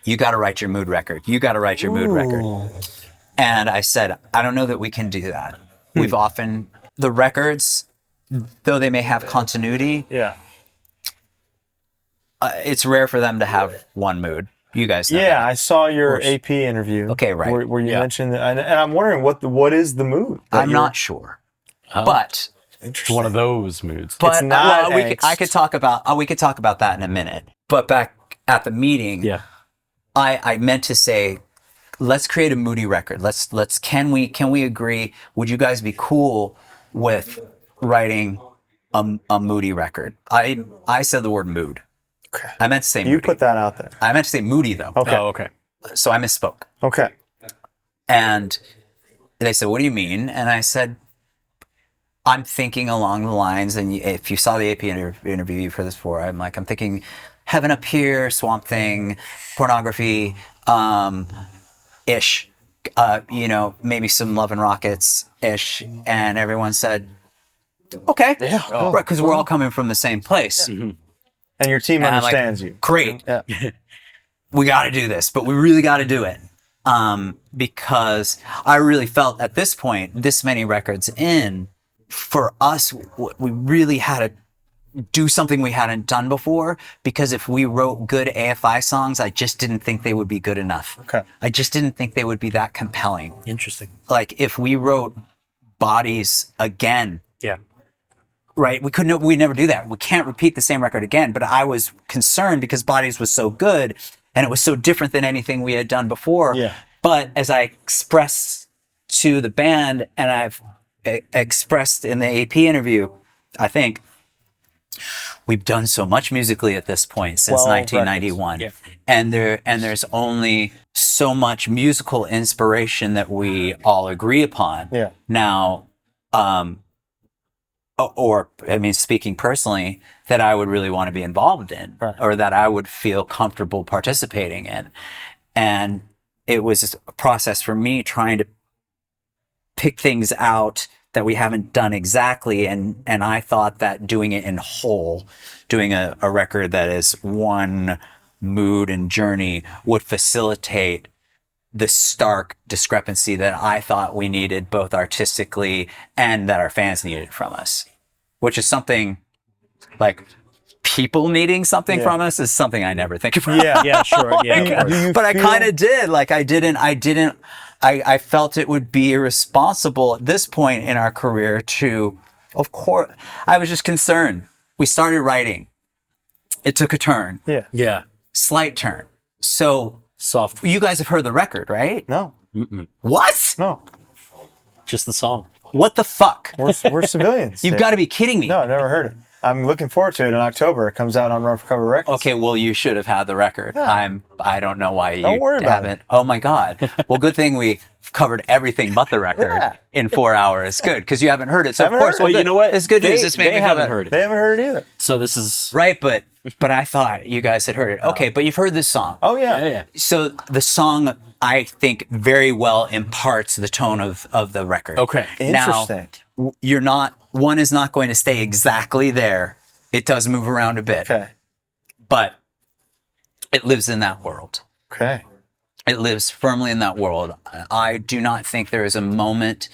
you got to write your mood record. You got to write your mood record. And I said, I don't know that we can do that. We've often, the records, though they may have continuity, it's rare for them to have one mood. You guys know that. I saw your AP interview. Okay, right. Where you mentioned that, and I'm wondering what is the mood? I'm not sure, but It's one of those moods. but It's not we angst. could talk about that in a minute. But back at the meeting, I meant to say, let's create a moody record. Can we agree? Would you guys be cool with writing a moody record? I said the word mood. Okay. I meant to say moody. You put that out there. I meant to say moody though. Okay. Oh, okay. So I misspoke. Okay. And they said, what do you mean? And I said, I'm thinking along the lines, and if you saw the AP interview, you've heard this before, I'm thinking Heaven Up Here, Swamp Thing, pornography, ish, maybe some Love and Rockets ish. And everyone said, okay. Yeah. Right, because we're all coming from the same place. And your team And I'm like, understands you. Great. Yeah. We got to do this, but we really got to do it. Because I really felt at this point, this many records in, for us, we really had to do something we hadn't done before, because if we wrote good AFI songs, I just didn't think they would be good enough. Okay. I just didn't think they would be that compelling. Interesting. Like if we wrote Bodies again, Yeah. right? We never do that. We can't repeat the same record again. But I was concerned because Bodies was so good and it was so different than anything we had done before. Yeah. But as I expressed to the band, and I've expressed in the AP interview, I think we've done so much musically at this point since 1991. Yeah. And there's only so much musical inspiration that we all agree upon. Yeah. Now, speaking personally, that I would really want to be involved in, Right. or that I would feel comfortable participating in. And it was a process for me trying to pick things out that we haven't done exactly. And I thought that doing it in whole, doing a record that is one mood and journey, would facilitate the stark discrepancy that I thought we needed, both artistically and that our fans needed from us, which is something like people needing something from us is something I never think about. Yeah, sure. Yeah. But I kind of did. Like I felt it would be irresponsible at this point in our career to, of course, I was just concerned. We started writing. It took a turn, Yeah. Yeah. slight turn. So Soft. you guys have heard the record, right? No. What? No. Just the song. What the fuck? We're civilians. You've got to be kidding me. No, I've never heard it. I'm looking forward to it in October. It comes out on Rough Cover Records. Okay, well, you should have had the record. I don't know why you Don't worry about haven't. Oh my God. Well, good thing we covered everything but the record in 4 hours. Good, because you haven't heard it. So of Haven't course, heard it. Well, you know what? It's good news. This made They me feel haven't better. heard it. They haven't heard it either. So this is Right, but I thought you guys had heard it. Okay, but you've heard this song. Oh, yeah. yeah. So the song, I think, very well imparts the tone of the record. Okay. Interesting. Now, one is not going to stay exactly there. It does move around a bit. Okay. But it lives in that world. Okay. It lives firmly in that world. I do not think there is a moment.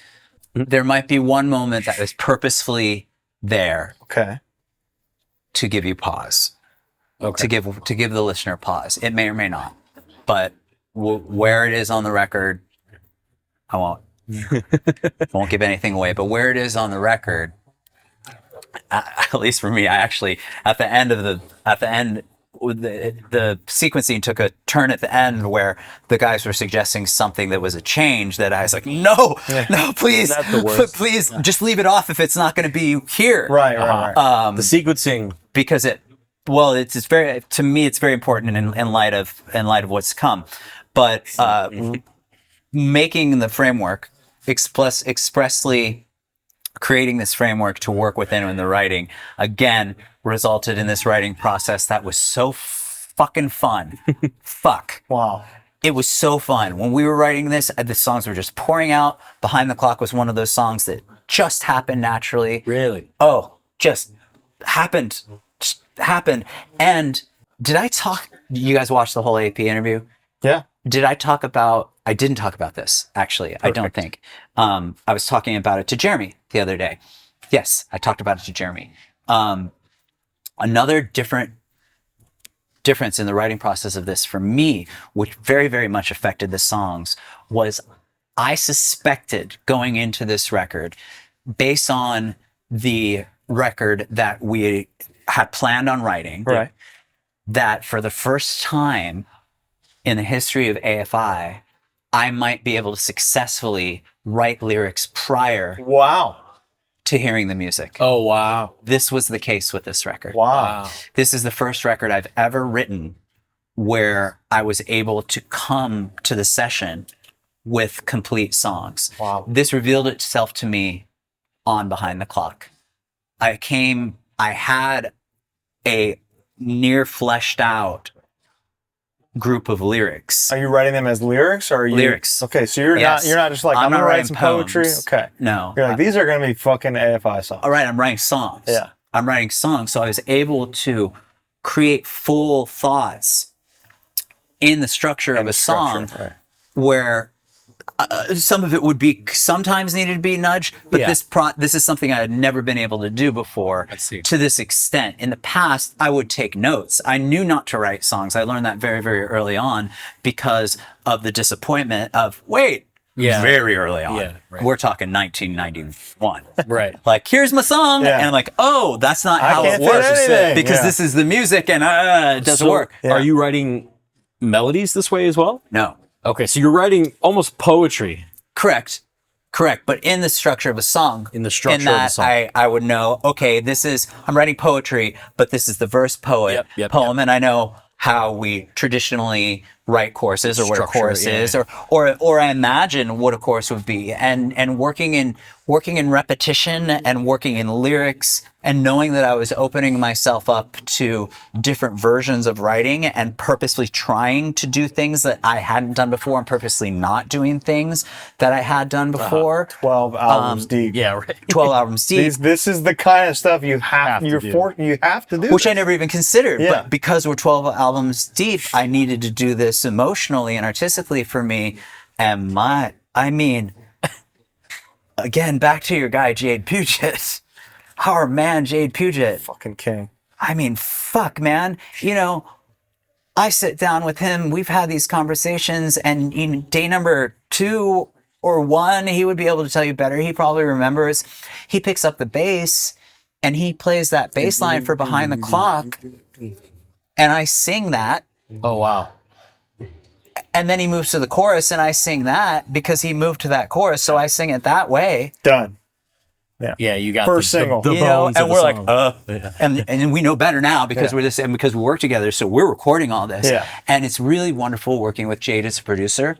There might be one moment that is purposefully there Okay. to give you pause, Okay. to give the listener pause. It may or may not, but where it is on the record, I won't give anything away. But where it is on the record, at least for me, I actually at the end the sequencing took a turn at the end where the guys were suggesting something that was a change that I was like, no, please, That's the worst. please just leave it off if it's not going to be here. Right. the sequencing. Because it's very, to me, it's very important in light of what's come. But making the framework, expressly creating this framework to work within in the writing, again, resulted in this writing process that was so fucking fun. Fuck. Wow. It was so fun. When we were writing this, the songs were just pouring out. Behind the Clock was one of those songs that just happened naturally. Really? Oh, just happened. And you guys watched the whole AP interview? Yeah. I didn't talk about this, actually. Perfect. I don't think. I was talking about it to Jeremy the other day. Yes, I talked about it to Jeremy. Another difference in the writing process of this for me, which very, very much affected the songs, was I suspected going into this record, based on the record that we had planned on writing, right, that for the first time in the history of AFI, I might be able to successfully write lyrics prior to hearing the music. Oh, wow. This was the case with this record. Wow. This is the first record I've ever written where I was able to come to the session with complete songs. Wow. This revealed itself to me on Behind the Clock. I had a near fleshed out group of lyrics. Are you writing them as lyrics, or are you lyrics? Okay, so you're not just like, I'm gonna write some poetry. Poems. Okay. No. You're like, these are gonna be fucking AFI songs. All right, I'm writing songs. Yeah. I'm writing songs. So I was able to create full thoughts in the structure of a song, right, where some of it would be sometimes needed to be nudged, but this is something I had never been able to do before to this extent. In the past, I would take notes. I knew not to write songs. I learned that very, very early on because of the disappointment of, very early on. Yeah, right. We're talking 1991. Right. Like, here's my song. Yeah. And I'm like, oh, that's not how it can't fit works. anything. Because this is the music and it doesn't work. Yeah. Are you writing melodies this way as well? No. Okay, so you're writing almost poetry. Correct. But in the structure of a song. In the structure of a song. I would know, okay, I'm writing poetry, but this is the verse poem. And I know how we traditionally write choruses, or what a chorus is, or I imagine what a chorus would be, and working in repetition and working in lyrics, and knowing that I was opening myself up to different versions of writing and purposely trying to do things that I hadn't done before and purposely not doing things that I had done before. 12 albums deep. Yeah, right. 12 albums deep. This is the kind of stuff you have to do. Which I never even considered. Yeah. But because we're 12 albums deep, I needed to do this emotionally and artistically for me. And again, back to your guy, Jade Puget. Our man, Jade Puget. Fucking king. Fuck, man. I sit down with him. We've had these conversations, and in day number 2 or 1, he would be able to tell you better. He probably remembers. He picks up the bass, and he plays that bass line for Behind the Clock, and I sing that. Oh, wow. And then he moves to the chorus, and I sing that because he moved to that chorus, so I sing it that way. Done. Yeah, you got first single. The bones and of we're the like, and we know better now because we're this, and because we work together, so we're recording all this. Yeah. And it's really wonderful working with Jade as a producer,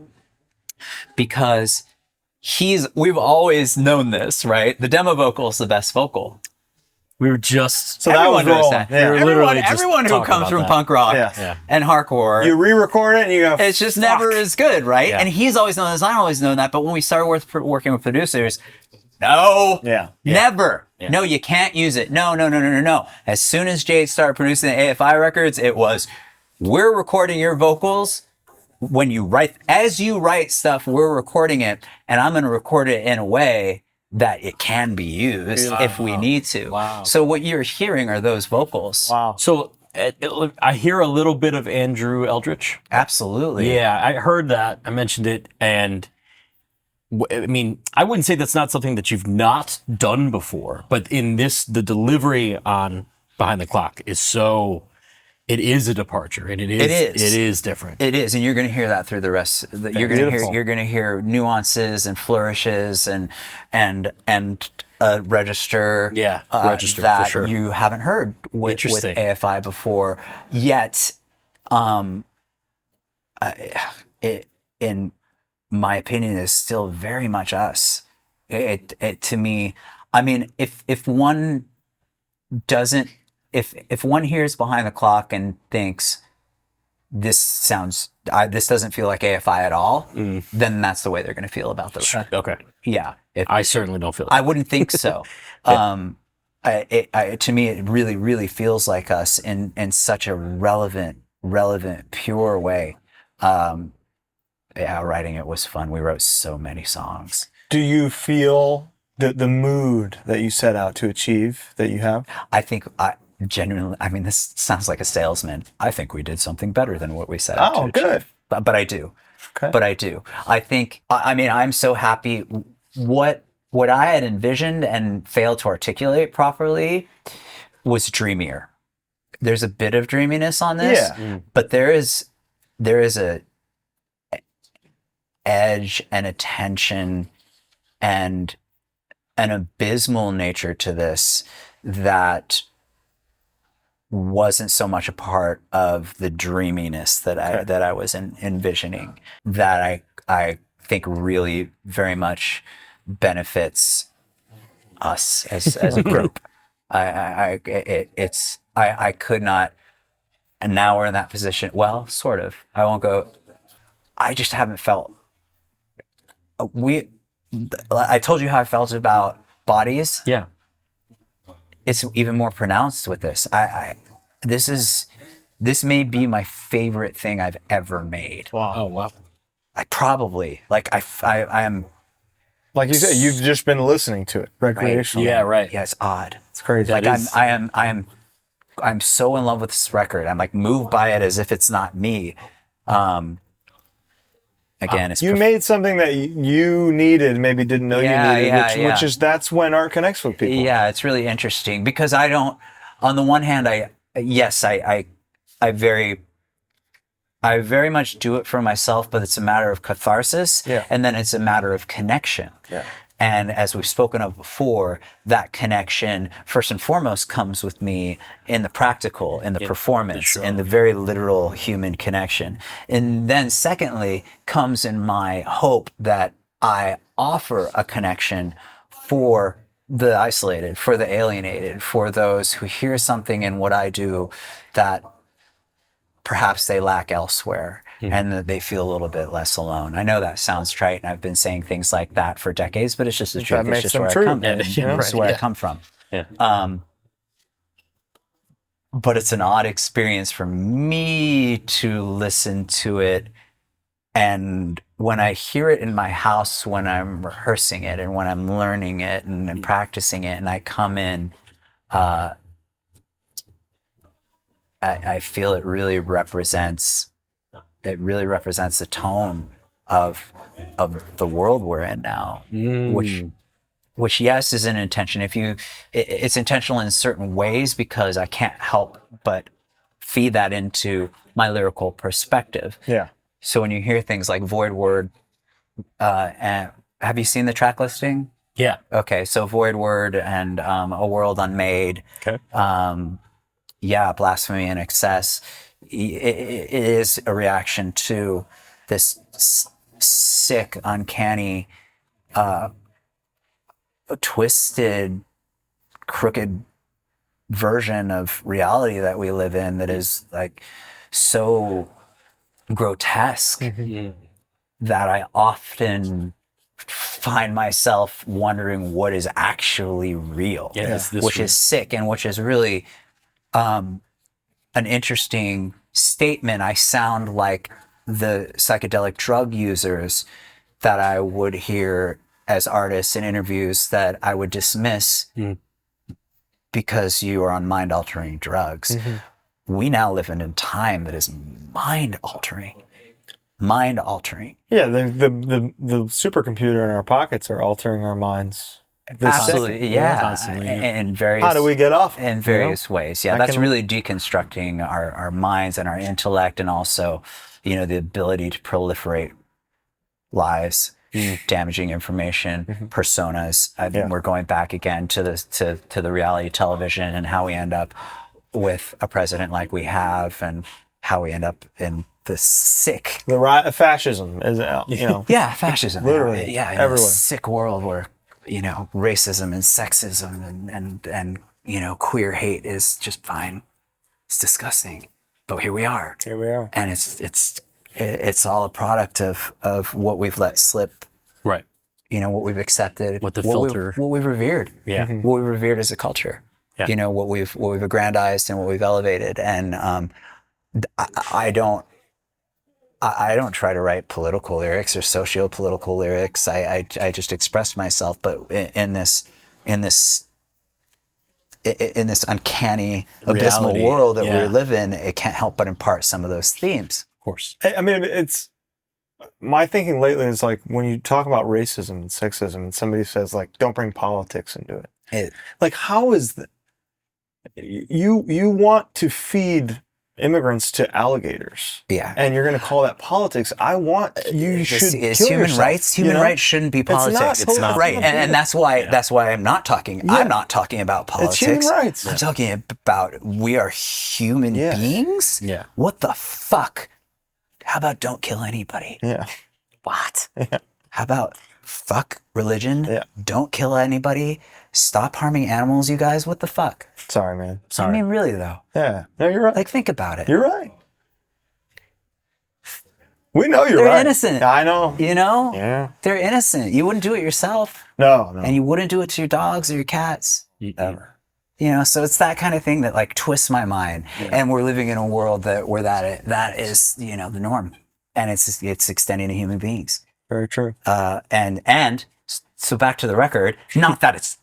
because we've always known this, right? The demo vocal is the best vocal. We were just So that was knows rolling. that. Yeah. We were literally just Everyone who talking comes about from that. punk rock Yeah. and hardcore, You re-record it and you go, it's just never as good, right? And he's always known this, I've always known that. But when we started working with producers, never. Yeah. No, you can't use it. No. As soon as Jade started producing the AFI records, it was, we're recording your vocals. As you write stuff, we're recording it, and I'm going to record it in a way that it can be used if we need to. Wow. So what you're hearing are those vocals. wow. So I hear a little bit of Andrew Eldritch. Absolutely. Yeah, I heard that. I mentioned it, and I wouldn't say that's not something that you've not done before, but in this, the delivery on Behind the Clock is it is a departure, and it is different. It is, and you're going to hear that through the rest. You're going to hear nuances and flourishes and a register. Register that for sure. you haven't heard with AFI before yet. It, in my opinion, is still very much us. It to me, if one doesn't. If one hears Behind the Clock and thinks this doesn't feel like AFI at all, then that's the way they're going to feel about the record. Okay. Yeah. I certainly don't feel that. I wouldn't think so. to me, it really, really feels like us in such a relevant, pure way. Writing it was fun. We wrote so many songs. Do you feel the mood that you set out to achieve that you have? I think genuinely, I mean, this sounds like a salesman. I think we did something better than what we set out to achieve. Good. But I do. Okay. But I do. I think, I mean, I'm so happy. What I had envisioned and failed to articulate properly was dreamier. There's a bit of dreaminess on this, but there is a edge and a tension and an abysmal nature to this that wasn't so much a part of the dreaminess that I was envisioning, that I think really very much benefits us as a group. I could not, and now we're in that position. Well, sort of. I won't go. I just haven't felt. I told you how I felt about bodies. Yeah. It's even more pronounced with this. This may be my favorite thing I've ever made. Wow. Oh, wow. I probably I am. Like you said, you've just been listening to it recreationally. Yeah, right. Yeah, it's odd. It's crazy. Like I'm so in love with this record. I'm like moved by it as if it's not me. Again, it's you made something that you needed, maybe didn't know you needed, which is that's when art connects with people. Yeah, it's really interesting because I don't. On the one hand, I very much do it for myself, but it's a matter of catharsis, and then it's a matter of connection. Yeah. And as we've spoken of before, that connection, first and foremost, comes with me in the practical, in the performance, in the very literal human connection. And then secondly, comes in my hope that I offer a connection for the isolated, for the alienated, for those who hear something in what I do that perhaps they lack elsewhere. And that they feel a little bit less alone. I know that sounds trite, and I've been saying things like that for decades, but it's just the truth. It's just where I come from. Yeah. But it's an odd experience for me to listen to it, and when I hear it in my house, when I'm rehearsing it, and when I'm learning it and practicing it, and I come in, I feel it really represents. It really represents the tone of the world we're in now, which yes is an intention. It's intentional in certain ways because I can't help but feed that into my lyrical perspective. Yeah. So when you hear things like Void Word, and have you seen the track listing? Yeah. Okay, so Void Word and A World Unmade. Okay. Blasphemy and Excess. It is a reaction to this sick, uncanny, twisted, crooked version of reality that we live in that is like so grotesque that I often find myself wondering what is actually real, which is sick and which is really an interesting statement. I sound like the psychedelic drug users that I would hear as artists in interviews that I would dismiss because you are on mind-altering drugs. We now live in a time that is mind-altering. Yeah, the supercomputer in our pockets are altering our minds. Absolutely, constantly. In various, how do we get off? In various ways, that's really deconstructing our minds and our intellect, and also, the ability to proliferate lies, damaging information, personas. We're going back again to the reality television and how we end up with a president like we have, and how we end up in the sick. The right of fascism is, fascism, literally, everywhere. Sick world where. Racism and sexism and queer hate is just fine. It's disgusting, but here we are. And it's all a product of what we've let slip. Right. What we've accepted. What the filter. What we've revered. Yeah. What we revered as a culture. Yeah. you know, what we've aggrandized and what we've elevated. And I don't try to write political lyrics or socio-political lyrics. I just express myself, but in this uncanny, abysmal Reality. world that Yeah. we live in, it can't help but impart some of those themes. Of course. I mean, it's my thinking lately is like when you talk about racism and sexism, and somebody says like, "Don't bring politics into it." Like, how is that? You want to feed immigrants to alligators, Yeah. and you're going to call that politics? You should It's kill human yourself, rights. you Human know? rights shouldn't be politics. It's not. Right, and that's why I'm not talking. Yeah. I'm not talking about politics. It's human rights. I'm talking about we are human Yes. beings. Yeah. What the fuck? How about don't kill anybody? Yeah. What? How about fuck religion? Yeah. Don't kill anybody. Stop harming animals, you guys. What the fuck? Sorry, man. I mean, really though. Yeah. No, you're right. Like, think about it. You're right. We know you're They're right. innocent. I know. You know? Yeah. They're innocent. You wouldn't do it yourself, No. and you wouldn't do it to your dogs or your cats. Ever. You know, so it's that kind of thing that like twists my mind. And we're living in a world where that is, you know, the norm, and it's extending to human beings. Very true. And so back to the record. Not that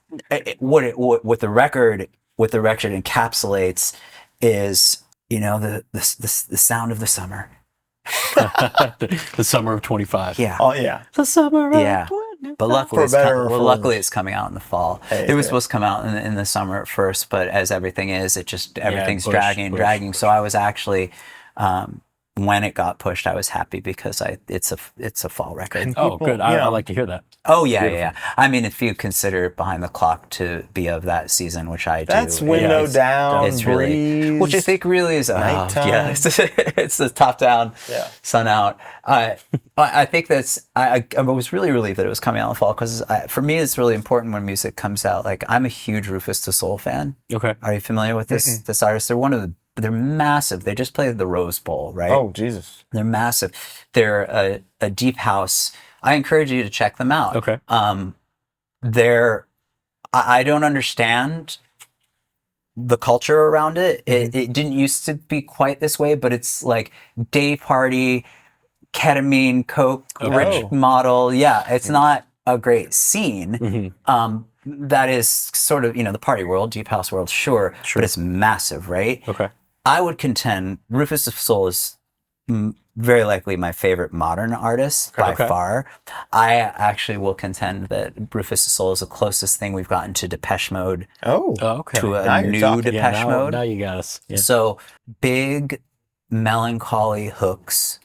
what the record encapsulates is, you know, the sound of the summer. The summer of 25. Yeah. Oh yeah. The summer of Yeah. 25. But luckily, For better or for luckily worse. it's coming out in the fall. Hey, it was yeah. supposed to come out in the summer at first, but as everything is, everything's push. dragging. So I was actually, when it got pushed, I was happy because it's a fall record. Oh, People, good. I you know, like to hear that. Oh yeah. I mean, if you consider Behind the Clock to be of that season, which I do, That's window it's- down. It's really, breeze. which I think really is, nighttime. yeah, it's the top down, Yeah. sun out. I think I was really relieved that it was coming out in the fall because for me it's really important when music comes out. Like, I'm a huge Rufus the Soul fan. Okay. Are you familiar with this artist? They're massive. They just played the Rose Bowl, right? Oh Jesus. They're massive. They're a deep house. I encourage you to check them out. Okay. I don't understand the culture around it. It didn't used to be quite this way, but it's like day party, ketamine, coke, rich model. Yeah, it's not a great scene. That is sort of, you know, the party world, deep house world, sure. But it's massive, right? Okay. I would contend Rufus the Soul is very likely my favorite modern artist by far. I actually will contend that Rufus the Soul is the closest thing we've gotten to Depeche Mode, Oh. Okay. to Now a you're new talking. Depeche Mode. Now you got us. Yeah. So big, melancholy hooks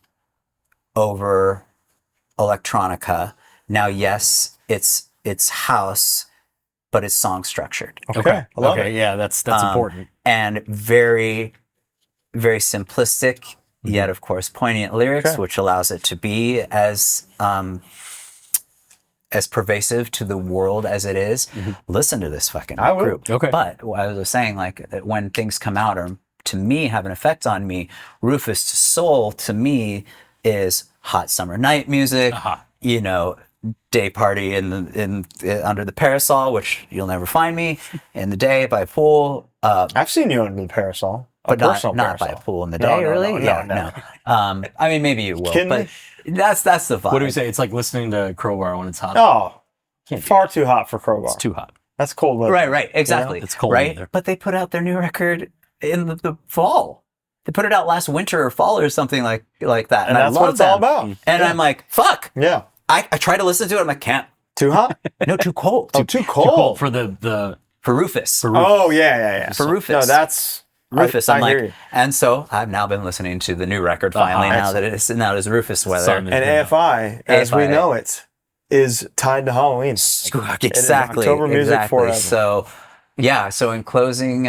over electronica. Now, yes, it's house, but it's song structured. Okay. I love Okay. it. Yeah, that's important. And very, very simplistic, yet of course poignant lyrics, Okay. which allows it to be as pervasive to the world as it is. Listen to this fucking I will. group. Okay. But what I was saying, like, that when things come out or to me have an effect on me, Rufus to Soul to me is hot summer night music. You know, day party in under the parasol, which you'll never find me, in the day by a pool. I've seen you under the parasol. But not by parasol. a pool in the No, day, no, really? no, Yeah, no. I mean, maybe you will, Kidding but me? that's the vibe. What do we say? It's like listening to Crowbar when it's hot. Oh, far too hot for Crowbar. It's too hot. That's cold weather. Right, exactly. It's cold in right? there. But they put out their new record in the fall. They put it out last winter or fall or something like that. And I that's love what it's all them. about. And Yeah. I'm like, fuck. Yeah. I try to listen to it. I'm like, can't. Too hot? No, too cold. Oh, too cold. For the For Rufus. Oh, yeah. For Rufus. No, that's Rufus. I I'm hear like, you. and so I've now been listening to the new record finally. Now that it's Rufus weather. Sun And AFI, as we know it, is tied to Halloween. Exactly. October music exactly. forever. So, yeah. So in closing,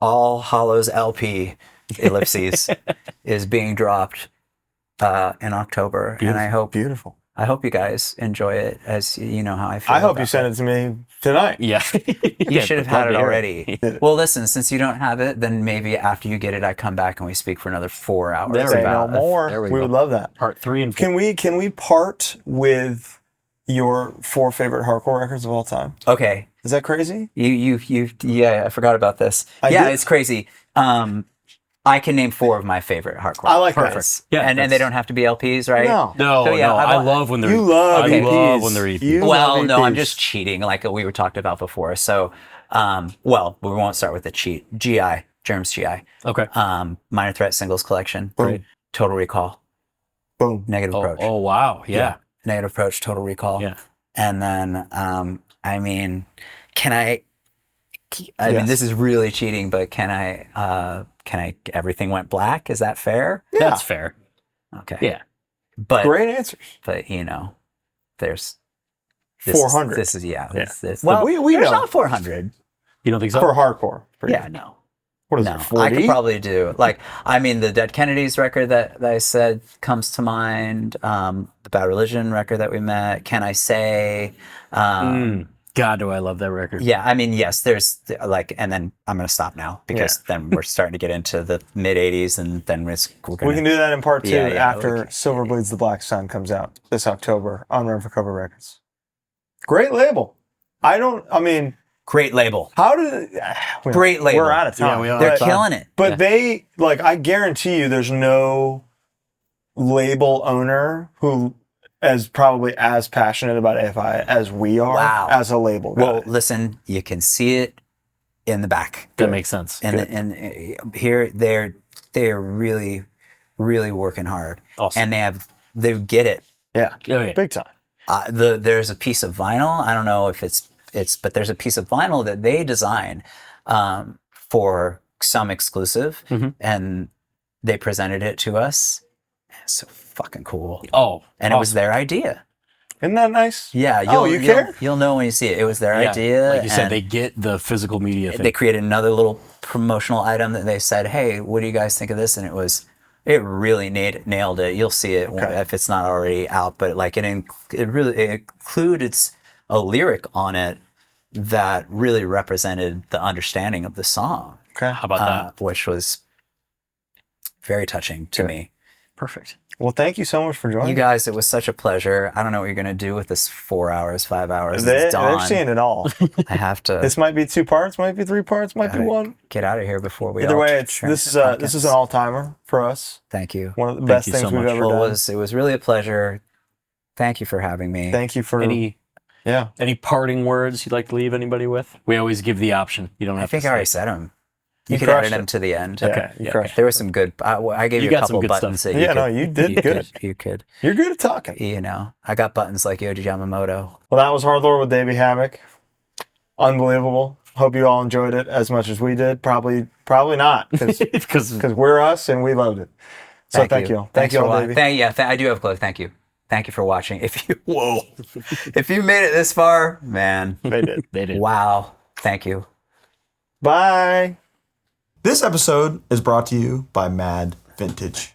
All Hallows LP ellipses is being dropped in October, and I hope Beautiful. you guys enjoy it, as you know how I feel. I hope about you send it to me tonight. Yeah. You should have had it already. Well, listen, since you don't have it, then maybe after you get it, I come back and we speak for another 4 hours. There we Say go. no more. There we We go. would love that. Part 3 and 4. Can we part with your 4 favorite hardcore records of all time? Okay. Is that crazy? Yeah, I forgot about this. It's crazy. I can name 4 of my favorite hardcore. I like that. records. Yeah, and they don't have to be LPs, right? No. No, So, yeah, no. I love when they're. You love I EPs. love when they're EPs. You Well, love no, I'm EPs. just cheating, like we were talked about before. So, well, we won't start with the cheat. GI, Germs GI. Okay. Minor Threat Singles Collection. Boom. Total Recall. Boom. Negative Approach. Oh, wow. Yeah. Negative Approach, Total Recall. Yeah. And then, I mean, I Yes. mean, this is really cheating, but can I, Everything Went Black? Is that fair? Yeah. That's fair. Okay. Yeah. But, Great answers. but there's 400. This is Well, we there's know. not 400. You don't think so? For hardcore. Yeah, no. What is No, it, 40? I could probably do the Dead Kennedys record that I said comes to mind. The Bad Religion record that we met. Can I Say? God, do I love that record. Yeah, I mean, yes. There's and then I'm gonna stop now because then we're starting to get into the mid '80s, and then we're gonna. We can do that in part 2 Yeah, after Silver Bleeds the Black Sun comes out this October on Run for Cover Records. Great label. Great label. How did Great label. We're out of time. Yeah, we are. They're But- killing it. But they I guarantee you, there's no label owner who is probably as passionate about AFI as we are Wow. as a label guy. Well, listen, you can see it in the back, That makes sense. and here they're really, really working hard, Awesome. and they get it. yeah, Oh, yeah. big time. There's a piece of vinyl. I don't know if but there's a piece of vinyl that they design for some exclusive, and they presented it to us. It's so fucking cool. Oh, And it was their idea. Isn't that nice? Yeah. you care? You'll know when you see it. It was their yeah. idea. Like you said, and they get the physical media thing. they created another little promotional item that they said, "Hey, what do you guys think of this?" And it really nailed it. You'll see it if it's not already out. But it really included a lyric on it that really represented the understanding of the song. Okay. How about that? Which was very touching to me. Perfect. Well, thank you so much for joining. You guys, it was such a pleasure. I don't know what you're going to do with this 4 hours, 5 hours. They're It's dawn. seeing it all. I have to This might be 2 parts, might be 3 parts, might be gotta 1. get out of here before we Either all way, share this is podcasts. an all timer for us. Thank you. One of the best you things so we've much. ever Well, done. it was really a pleasure. Thank you for having me. Thank you for Any parting words you'd like to leave anybody with? We always give the option. You don't have I think to I already say. said them. You You could crushed edit them it. to the end. Yeah, Okay, you yeah, crushed There was some good. I gave You you a got some couple good buttons. stuff. That you Yeah, could, no, you did good. You could. You're good at talking. You know, I got buttons like Yoji Yamamoto. Well, that was HardLore with Davey Havok. Unbelievable. Hope you all enjoyed it as much as we did. Probably not, because we're us and we loved it. So thank you. Thank Thanks you for all, watching. Davey. I do have a close. Thank you. Thank you for watching. If you made it this far, man, They did. They did. wow. Thank you. Bye. This episode is brought to you by Mad Vintage.